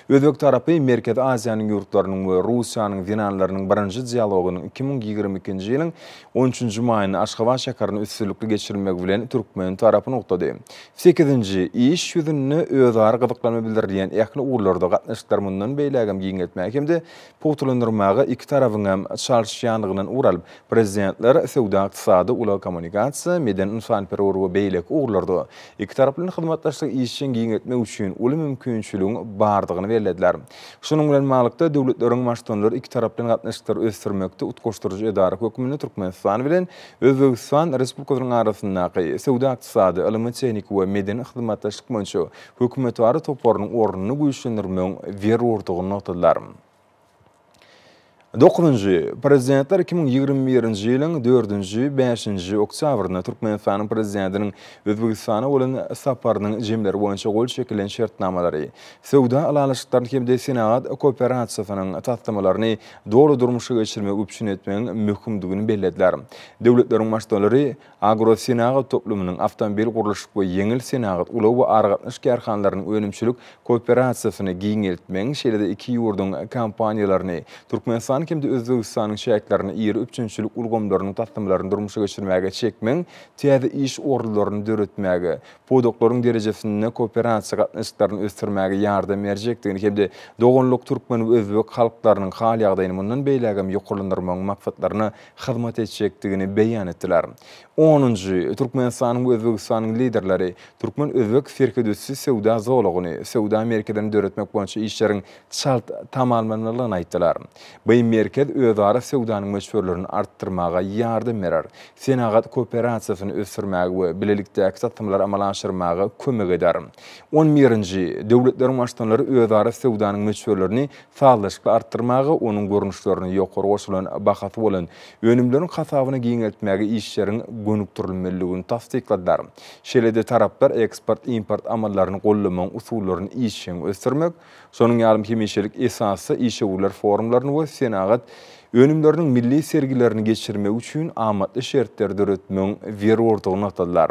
Özbek tarafı Merkez Azya'nın yurtlarının ve Rusya'nın zenarlarının birinci diyalogunun 2022 yılın 13. mayını Aşgabat şehrine üstünlükle geçirilmek bilen Türkmen tarafı noktadı. 8. İş yüzünü özarı qıdıqlanma bildirdiyen ehli uğurlarda qatnaşıklar bundan beylegim giyin etmek hemde potulandırmağı iki tarafın hem çalışyanlığından uğralıp prezidentler sevda iqtisadi ula kommunikasiya meden insan perioru ve beylek uğurlarda iki tarafların hizmetdaşlık işin giyin etmek üçün ulu mümkünçülüğün bardığını verilediler. Şunun bilen malıkta devletlerin baştonları iki tarafların qatnaşıkları östürmekte utkoşturucu edarı hükümünü Türkmenistan bilen Özbekistan Respublikalarının arasındaki sevda iqtisadi, ilmi teknik ve meden hizmetdaşlık manço hükümetvari toparının ornunu güçlendirmenin veri ortağını noktadılar. 9. Prezidentler 2021 yılın 4. 5. oktyabrında Türkmenistan'ın prezidentinin Özbekistan'a olan saparının cemleri boyunca gol şekilen şartnamaları, sevda alanışıklarını hemde Senaat Kooperatifinin tatlamalarını doğru durmuşa geçirmek üpçün etmenin mümkündüğünü belirlediler. Devletlerin baştaları agro Senaat toplumunun avtomobil kuruluşuk ve yengil Senaat ulu ve argatmış kerhanlarının önümçülük kooperatifini giyin etmenin şeylerde iki yurdun kampanyalarını Türkmenistan kimde Özbekistan'ın şehirlerini iri üçüncülük ulgomlarının tatlamalarını durmuşa geçirmeye çekmen, tiyade iş ordularını dörütmeye, podokların derecesinde kooperasiya katnışıklarını östürmeye yardım verecektiğini kimde doğunluk Türkmen ve Özbek halklarının hal yağdayınımından beylegim yukarılandırmanın makfatlarına hizmet edecektiğini beyan ettiler. 10. Türkmenistan'ın ve Özbekistan'ın liderleri Türkmen-Özbek firkedüsü sevda zoğluğunu, sevda Amerika'dan dörütmek boyunca işlerin çalt tamamlanılığını ayttılar. Bu merkez özara sewdanyň meşhurlaryny artdyrmaga ýardam berer. Senagat kooperatsiýasyny ösürmäge we bilelikdäki satymlary amala aşyrmaga kömek eder. 11-nji döwletlerin başdanlary özara sewdanyň meşhurlaryny saglyşykly artdyrmaga, onuň görnüşlerini ýokary goşulan bahasy bolan önümleriň hasabyna giňeltmäge işleriň gönükdirilmeliligini tasdikladylar. Şeýle-de taraplar eksport-import amallaryny gollamaň usullaryny işin ösürmek, şonuň ýalym hemişelik esasy işewler forumlaryny we senagat önümlerinin milli sergilerini geçirmek üçin amatly şertler döretmeň berýärdigyny atadilar.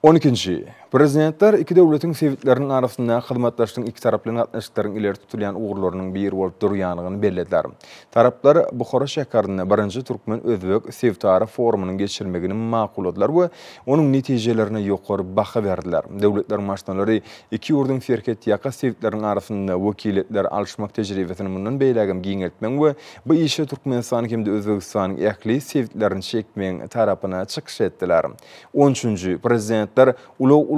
12. Prezidentler iki döwletiň sewitleriniň arasynda hyzmatdaşlygyň iki taraply gatnaşyklaryň ileri tutulýan ugurlarynyň bir bolup durýanyny bellädiler. Taraplar Bukhara şäherinde 1-nji Türkmen-Özbek Sevtara forumynyň geçirmegini makulladylar we onuň netijelerine ýokary baha berdiler. Döwletler başdanlary iki ýurdun şerket ýaka sewitleriniň arasynda wekiletler alşmak tejribesini mundan beýlegem giňeltmek we bu işe Türkmenistan hemde Özbegistanyň ähli sewitlerini çekmeň tarapyna çykyş etdiler. 13. Prezidentler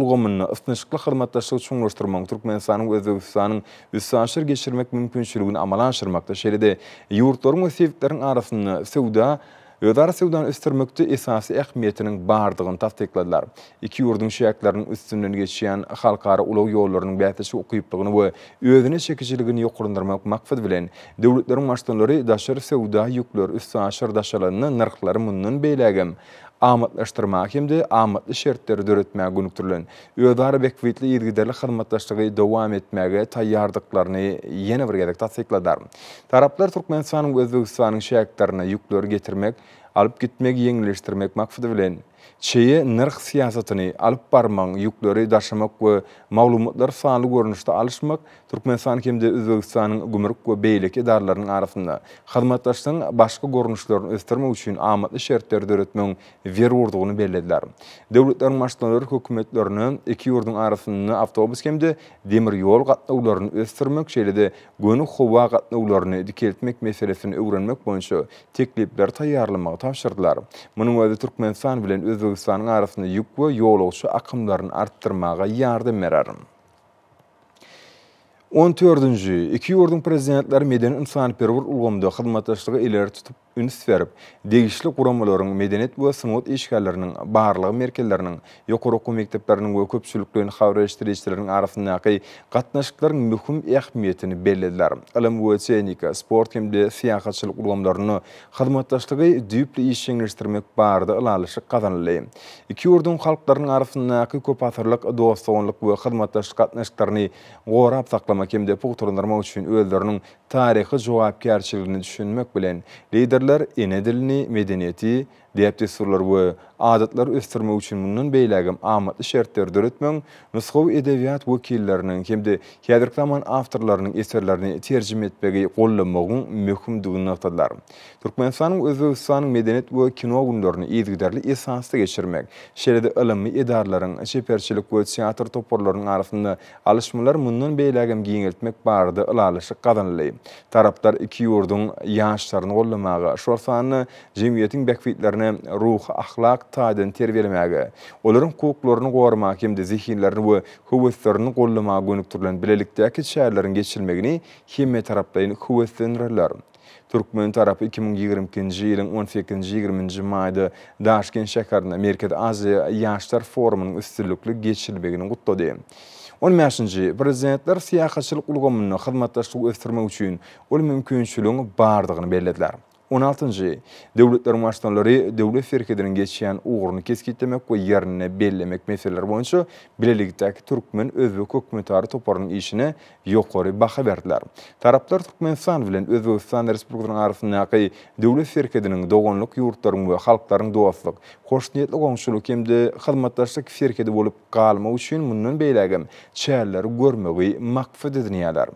ulgamyny ysnykly hyzmatdaşlygy çuňlaşdyrmaň Türkmenistanyň we Özbegistanyň üssaşyr geçirmek mümkinçiligini amala aşyrmakda şeýle-de ýurtlaryň we sewitlerin arasynda özara sewdany ösdürmekde esasy ähmiýetiniň bardygyny tasdikladylar. Iki ýurdun şäherleriniň üstünden geçýän halkara ulug ýollarynyň bätişi okyplygyny we özüne çekijiligini ýokurundyrmak maksat bilen döwletleriň başdanlary daşary sewda ýükler üssaşyr daşalaryny narhlary mundan beýlegem amatlaşdyrmak hemde amatly şertleri döretmäge gönükdirilen özara bekwetli ýergiderli hyzmatdaşlygy dowam etmäge taýýardyklaryny ýene bir gezek tasdikladylar. Taraplar Türkmenistanyň we Özbegistanyň şäherlerine ýükler getirmek, alyp gitmek ýeňilleşdirmek maksady bilen çeýe narh siýasatyny alyp barmaň ýükleri daşamak we maglumatlar sanly görnüşde alışmak Türkmenistan hemde Özbegistanyň gümrük we beýlik edarlarynyň arasynda hyzmatdaşlygyň başga görnüşlerini ösdürmek üçin amatly şertler döretmeň berýärdigyny bellädiler. Döwletleriň başdanlary hökümetlerini iki ýurdun arasynda awtobus hemde demir ýol gatnawlaryny ösdürmek şeýle-de gönük howa gatnawlaryny dikeltmek meselesini öwrenmek boýunça teklipler taýýarlamagy tapşyrdylar. Munyň öňünde Türkmenistan bilen Özbegistanyň arasynda ýük we ýolagçy akymlaryny artdyrmaga ýardam berer. 14. iki ýurdun prezidentleri medeni insanperwer ulgamda hyzmatdaşlygy ileri tutup üns berip, degişli guramalaryň medenet we sanat işgalleriniň barlygy merkezleriniň, ýokary okuw mekdepleriniň we köpçülikliň habarlaşdyrjylaryň arasyndaky gatnaşyklaryň möhüm ähmiýetini bellädiler. Ilim we tehnika, sport hemde syýasatçylyk ulgamlaryny hyzmatdaşlygy düýpli işleňişdirmek bardy ulalyşy kazanyldy. Iki ýurdun halklarynyň arasyndaky köp asyrlyk dostluklyk we hyzmatdaşlyk gatnaşyklaryny gorap saklamak hemde pugturandyrmak üçin özleriniň taryhy jogapkärçiligini düşünmek bilen liderler ene dilini, medeniyeti, depdesurlar we adatlar ösdürmek üçin mundan beýlegem amatly şertler döretmeň, nusgaw edebiýat wekilleriniň hemde häzirki zaman awtorlarynyň eserlerini terjime etmegi gollamagyň möhümdigini atadilar. Türkmenistanyň Özbegistanyň medeniyet we kino günlerini ýetgiderli esasda geçirmek, şeýle-de ilmi edarlaryň, şeperçilik we teatr toparlarynyň arasynda alışmalar mundan beýlegem giňeltmek bardy ulalyşy kazanyldy. Taraplar iki ýurdun ýaşlaryny gollamaga, şu sany jemgyýetiň bekwetlerini ruh, ahlak taýdan terbiýelemäge, olaryň hukuklaryny gorumak hemde zihinlerini we höweslerini gollamaga gönükdirilen bilelikdäki şäherleriň geçilmegini hemme taraplaryň höweslendirler. Türkmen tarapy 2022-nji ýylyň 18-20-nji maýda Daşkent şäherinde Merkez Aziýa ýaşlar forumynyň üstünlükli geçilmegini gutlady. 15. Prezidentler syýasatçylyk ulgamyny hyzmatdaşlygy ösdürmek üçin ol mümkinçiligiň bardygyny bellädiler. 16. Döwletlerin başdanlary döwlet şerketiniň geçýän uguruny keskitlemek we ýerine bellemek meseleleri boýunça bilelikdäki Türkmen Özbek hökümetleri toparynyň işine ýokary baha berdiler. Taraplar Türkmenistan bilen Özbegistan Respublikasynyň arasyndaky döwlet şerketiniň dogonlyk ýurtlaryň we halklaryň dostlyk, hoşniýetli goňşulyk hemde hyzmatdaşlyk şerketi bolup galmak üçin mundan beýlegem çäherleri görmegi maksat edinýärler.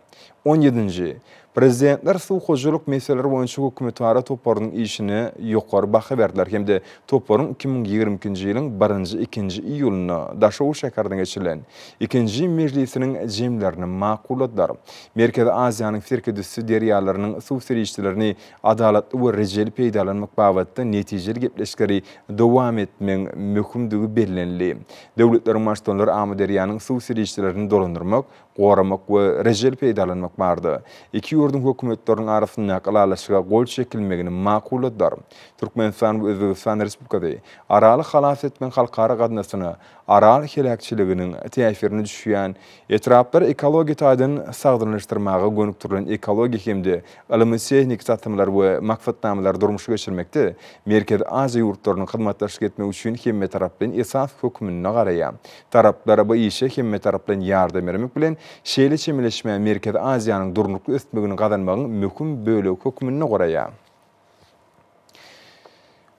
17. Prezidentler suwhojulyk meseleleri boýunça hökümetleri toparynyň işine ýokary baha berdiler. Hemde toparyň 2022-nji ýylyň 1-2 iýulyna Daşow şäherinde geçirilen 2-nji mejlisiniň jemlerini makulladylar. Merkez Aziýanyň şerketisi derýalarynyň suw serişçilerini adalatly we rejeli peýdalanmak babatda netijeli gepleşikleri dowam etmeň möhümdigi bellenli. Döwletleriň başdanlary Ama derýanyň suw serişçilerini dolandyrmak, qoramak we rejel peýdalanmak bardy. Iki ýurdun hökümetleriniň arasynda galalaşyga gol çekilmegini makulatlar. Türkmenistan we Özbegistan Respublikasy aralyk halas etmen halkara gatnaşyny aral helakçyliginiň täsirini düşýän etraplar ekologiýa taýdan sagdyrlaşdyrmaga gönükdirilen ekologiýa hemde ylmy tehnik satymlar we maksatnamalar durmuşa geçirmekde. Merkez Aziýa ýurtlarynyň hyzmatdaşlyk etmek üçin hemme tarapdan esas hökümüne garaýan. Taraplara bu işe hemme tarapdan ýardam bermek bilen şeýle çemeleşme Merkez Aziýanyň durnukly ösmegini gazanmagyň möhüm bölegi hökümüne garaýan.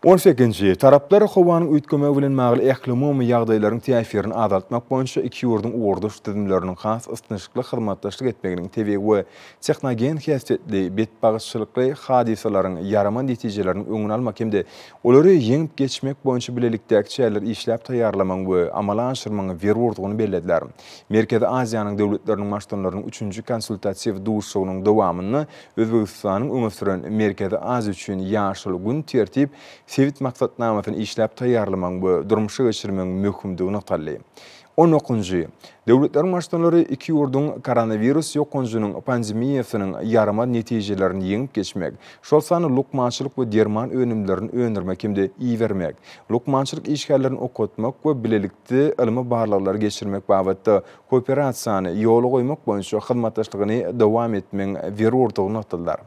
18-nji taraplar howanyň üýtgeme bilen magly ählimi ýagdaýlaryň täsirini azaltmak boýunça iki ýurdun urduş tüzümleriniň has ysnykly hyzmatdaşlyk etmeginiň tebegi we texnogen häsiýetli betbagyçylykly hadisalaryň ýaraman netijeleriň öňüni almak hemde olary ýeňip geçmek boýunça bilelikdäki çäler işläp taýýarlamak we amala aşyrmagyň berwurdugyny bellediler. Merkez Aziýanyň döwletleriniň başdanlarynyň 3-nji konsultasiýa duşugynyň dowamyny Özbegistanyň öňe süren Merkez Aziýa üçin ýaşyl gün tertip sevit maksatnamasyny işläp taýýarlamak we durmuşa geçirmek möhümdigini taýýarly. 19-njy döwletler başdanlary iki ýurdun koronavirus ýokunjunyň pandemiýasynyň ýarama netijelerini ýeňip geçmek, şol sany lukmançylyk we derman önümlerini öňürmek hemde iýermek, lukmançylyk işgärlerini okutmak we bilelikli ylmy barlaglary geçirmek babatda kooperasiýany ýola goýmak boýunça hyzmatdaşlygyny dowam etmek berwurdugyny atdylar.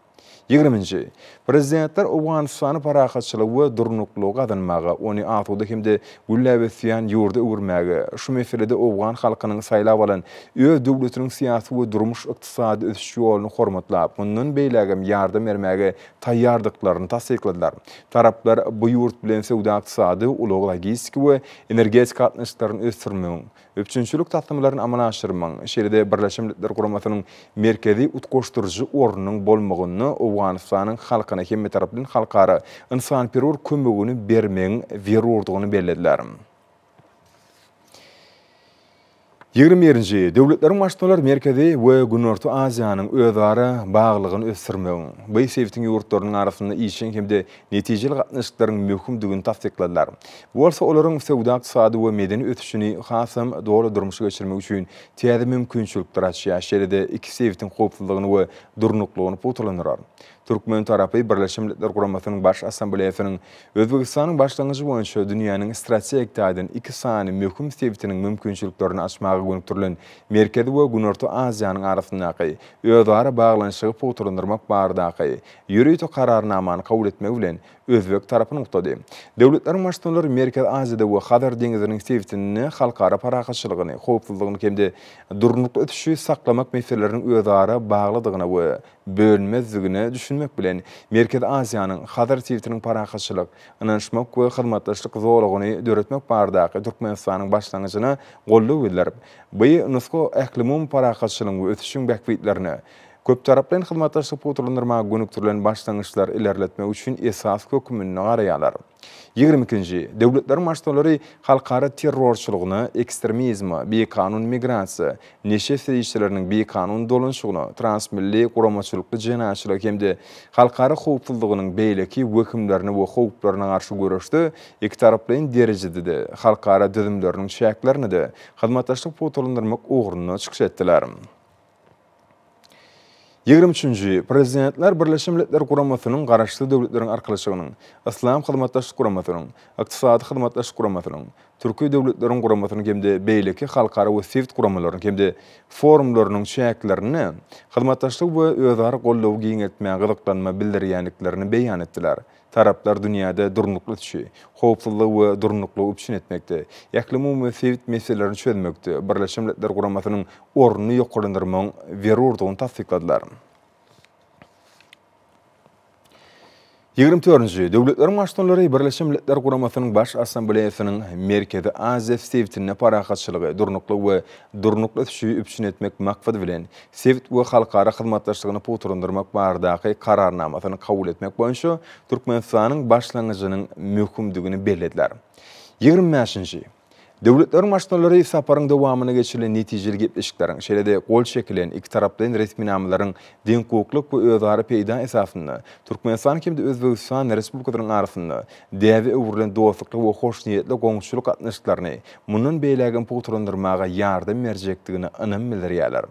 20-nji prezidentler Owganystany parahatçylygy we durnuklygy gazanmaga, ony atuda hemde güllebesýän ýurda öwürmäge, şu meselede Owgan halkynyň saýlap alan öz döwletiniň syýasy we durmuş ykdysady ösüş ýoluny hormatlap, bundan beýlegem ýardam bermäge taýýardyklaryny tasdikladylar. Taraplar bu ýurt bilen sowda ykdysady, ulag logistik we energetik gatnaşyklaryny ösdürmek, öpçünçülük tatlymlaryny amala aşyrmak, şeýle Birleşmiş Milletler Guramasynyň merkezi utgoşdurjy ornunyň bolmagyny Owganystanyň halkyna hemme tarapdan halkara insanperwer kömegini bermegiň berwurdugyny bellediler. 20-nji döwletleriň başdanlary merkezi we Günorta Aziýanyň özara baglygyny ösdürmek, bu sevitiň ýurtlarynyň arasynda işin hemde netijeli gatnaşyklaryň möhümdigini tasdikladylar. Bu bolsa olaryň sowda ykdysady we medeni ötüşini hasam dogry durmuşa geçirmek üçin täze mümkinçilikler açýar. Şeýle iki sevitiň howpsuzlygyny we durnuklygyny putulandyrar. Türkmen tarapy Birleşmiş Milletler Guramasynyň baş assambleýasynyň Özbegistanyň başlangyjy boýunça dünýäniň strategik taýdan iki sany möhüm sevitiniň mümkinçiliklerini açmagy gönükdirilen Merkezi we Günorta Aziýanyň arasyndaky özara baglanşygy putulandyrmak bardaky ýürüýte kararnamany kabul etmek bilen Özbek tarapyny uktady. Döwletleriň başdanlary Merkez Aziýada we Hadar deňiziniň sevitini halkara parahatçylygyny, howpsuzlygyny hemde durnukly ötüşi saklamak meselelerini özara bagladygyny we bölmezligini düşünmek bilen Merkez Aziýanyň Hadar sevitiniň parahatçylyk, ynanşmak we hyzmatdaşlyk zorlugyny döretmek bardaky Türkmenistanyň başlangyjyna gollap edilýär. Bu nusko ählimum parahatçylygyň we ötüşiň bäkbitlerini köp tarapdan hyzmatdaşlyk putulandyrmaga gönükdirilen başlangyçlar ilerletmek üçin esas hökümüne garaýarlar. 22-nji döwletleriň başdanlary halkara terrorçylygyny, ekstremizmi, beýkanun migrasiýa, neşe serişleriniň beýkanun dolanşygyny, transmilli guramaçylykly jenaçylyk hemde halkara howpsuzlygynyň beýleki hökümlerini we howplaryna garşy görüşde iki tarapdan derejede halkara düzümleriniň şäklerini de hyzmatdaşlyk putulandyrmak uğruna çykyş etdiler. 23-nji prezidentler Birleşmiş Milletler Guramasynyň garaşly döwletleriň arkalyşygynyň, Islam hyzmatdaşlyk guramasynyň, ykdysady hyzmatdaşlyk guramasynyň, Türkiýe döwletleriň guramasynyň hemde beýleki halkara we sivit guramalaryň hemde forumlarynyň şäklerini hyzmatdaşlyk we özara gollaw giňetmäge gyzyklanma bildirýänliklerini beýan etdiler. Taraplar dünýäde durnukly ötüşi, howpsuzlyk we durnukly öpüşin etmekde, ählimum we sivit meselelerini çözmekde Birleşmiş Milletler Guramasynyň ornuny ýokarlandyrmagyň berwurdugyny tasdikladylar. 24-nji döwletleriň başdanlary Birleşmiş Milletler Guramasynyň baş assambleýasynyň Merkezi Aziýa sevitine parahatçylygy, durnukly we durnukly ötüşi öpüşin etmek maksady bilen sevit we halkara hyzmatdaşlygyny putulandyrmak bardaky kararnamasyny kabul etmek boýunça Türkmenistanyň başlangyjynyň möhümdigini bellediler. 25-nji döwletleriň başdanlary saparyň dowamyna geçirilen netijeli gepleşikleriň, şeýle-de gol çekilen iki tarapdan resmi namalaryň deňkoklyk we özara peýda esasynda Türkmenistan hemde Özbegistan Respublikasynyň arasynda däwe öwrülen dostlukly we hoş niýetli goňşuluk gatnaşyklaryny mundan beýlägen putulandyrmaga ýardam berjekdigini ynam bildirýärler.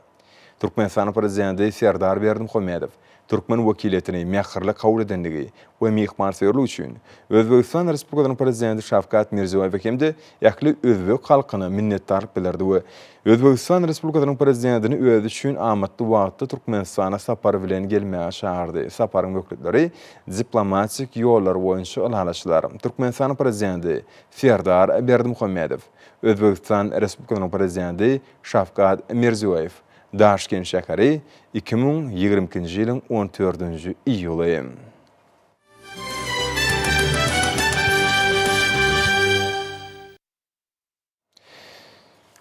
Türkmenistan prezidenti Serdar Berdimuhamedov Türkmen wakiliyetini mähirli kabul edendigi we mehmanseverlik üçin Özbegistan Respublikasynyň prezidenti Şavkat Mirziyoyew hemde ýakly özbek halkyna minnetdarlyk bildirdi we Özbegistan Respublikasynyň prezidentini özü üçin amatly wagtda Türkmenistana sapar bilen gelmäge şahardy. Saparyň möhletleri diplomatik ýollar boýunça alalaşdylar. Türkmenistanyň prezidenti Serdar Berdimuhamedov Özbegistan Respublikasynyň prezidenti Şavkat Mirziyoyew Daşkent şäheri 2022-nji ýylyň 14-nji iýuly.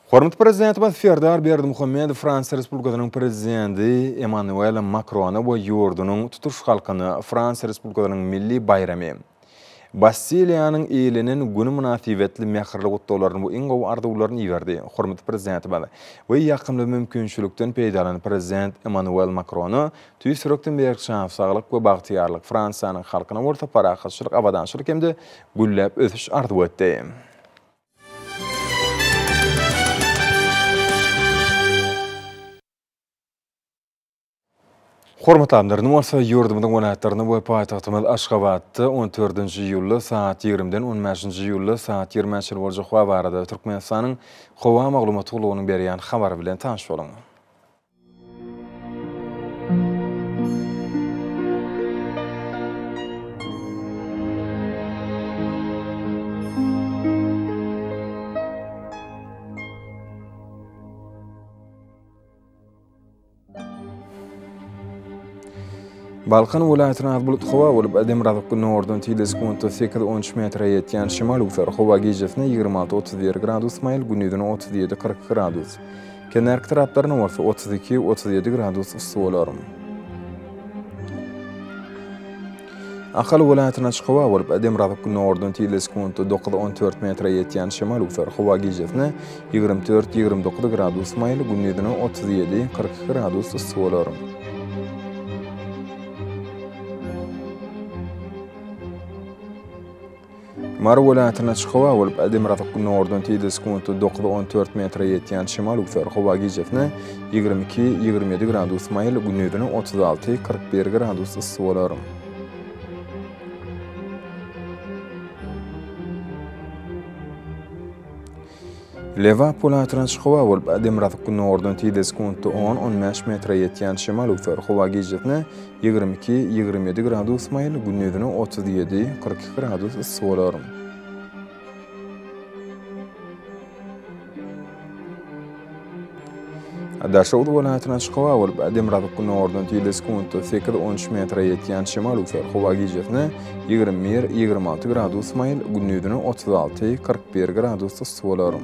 Hormatly prezidentimiz Serdar Berdimuhamedov Fransa Respublikasynyň prezidenti Emmanuel Macron we ýurdunyň tutuş halkyna Fransa Respublikasynyň milli bayramy Bastiliýanyň ýylinin güni münasibetli mähirli gutdawlaryny bu iň gowy arzuwlaryny ýerdi. Hormatly prezidentimiz we ýakynly mümkinçilikden peýdalan prezident Emmanuel Macron tüýsürekden berk şanssaglyk we bagtyarlyk Fransanyň halkyna orta parahatçylyk, abadançylyk hemde güllep ösüş arzuw etdi. Hormatly amlarym, bolsa ýurdumyň welaýatlaryny we paýtagtymyz Aşgabatda 14-nji iýulda saat 20-den 15-nji iýulda saat 20-nji boljak hawa barada Türkmenistanyň hawa maglumat gulugynyň berýän habar bilen tanyş boluň. Balkan welaýatyna az bulut hawa bolup edem radyk norddan teleskopda 8-13 metre ýetýän şymal uçar hawa gejesine 26-31 gradus maýl, gündüzine 37-40 gradus. Kenarky taraplaryna bolsa 32-37 gradus ysy bolar. Ahal welaýatyna hawa bolup edem radyk norddan teleskopda 9-14 metre ýetýän şymal uçar hawa gejesine 24-29 gradus maýl, gündüzine 37-40 gradus ysy bolar. Mar welaýatyna hawa bolup edem radyk norddan teleskopda 9-14 metre ýetýän şymal uçar hawa gejesine 22-27 gradus maýl, gündüzine 36-41 gradus ysy bolar. Leva welaýatyna hawa bolup edem radyk norddan teleskopda 10-15 metre ýetýän şymal uçar hawa gejesine 22-27 gradus maýl, gündüzine 37-42 gradus ysy bolar. Daşawd welaýatyna hawa bolup edem radyk norddan teleskopda 8-13 metre ýetýän şymal uçar hawa gejesine 21-26 gradus maýl, gündüzine 36-41 gradus ysy bolar.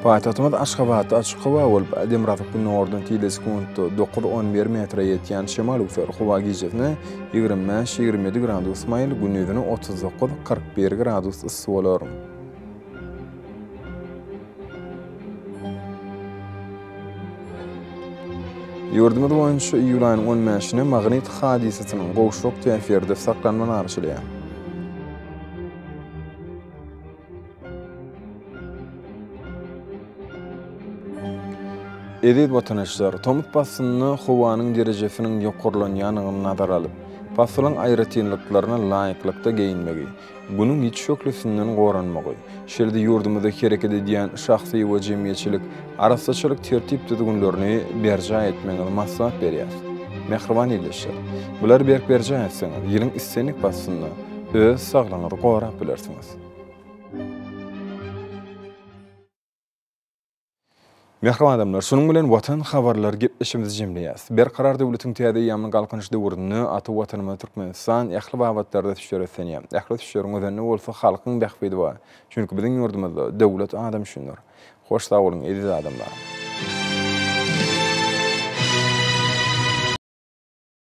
Paýtagtymyz Aşgabatda açyk hawa bolup edem radyk norddan teleskopda 9-11 metre ýetýän şymal uçar hawa gejesine 25-27 gradus maýl, gündüzine 39-41 gradus ysy bolar. Ýurdumyz boýunça iýul aýynyň 15-ine magnit hadisasynyň gowşuk täsirinde saklanman arşylýar. Edip watanaşlar, tomut basyny howanyň derejesiniň ýokurlanýanyny nazara alyp, basylyň aýratynlyklaryna laýyklykda geyinmegi, bunyň hiç şöklesinden goranmagy, şerde ýurdumyzda hereket edýän şahsy we jemgyýetçilik arasaçylyk tertip düzgünlerini berja etmegi maslahat berýär. Mehriban ýerleşler. Bular berja etseňiz, ýylyň issenlik basyny öz saglygyňyzy gorap bilersiňiz. Mehriban adamlar, şunun bilen watan habarlar gepleşimizi jemleýäs. Berkarar döwletiň täze ýamyny galkanyş döwrüni aty watanymyz Türkmenistan ähli babatlarda düşüretsenýär. Ähli düşüreň özüne bolsa halkyň bähbidi bar. Çünki biziň ýurdumyzda döwlet adam düşünür. Hoş sag bolun, ediz adamlar.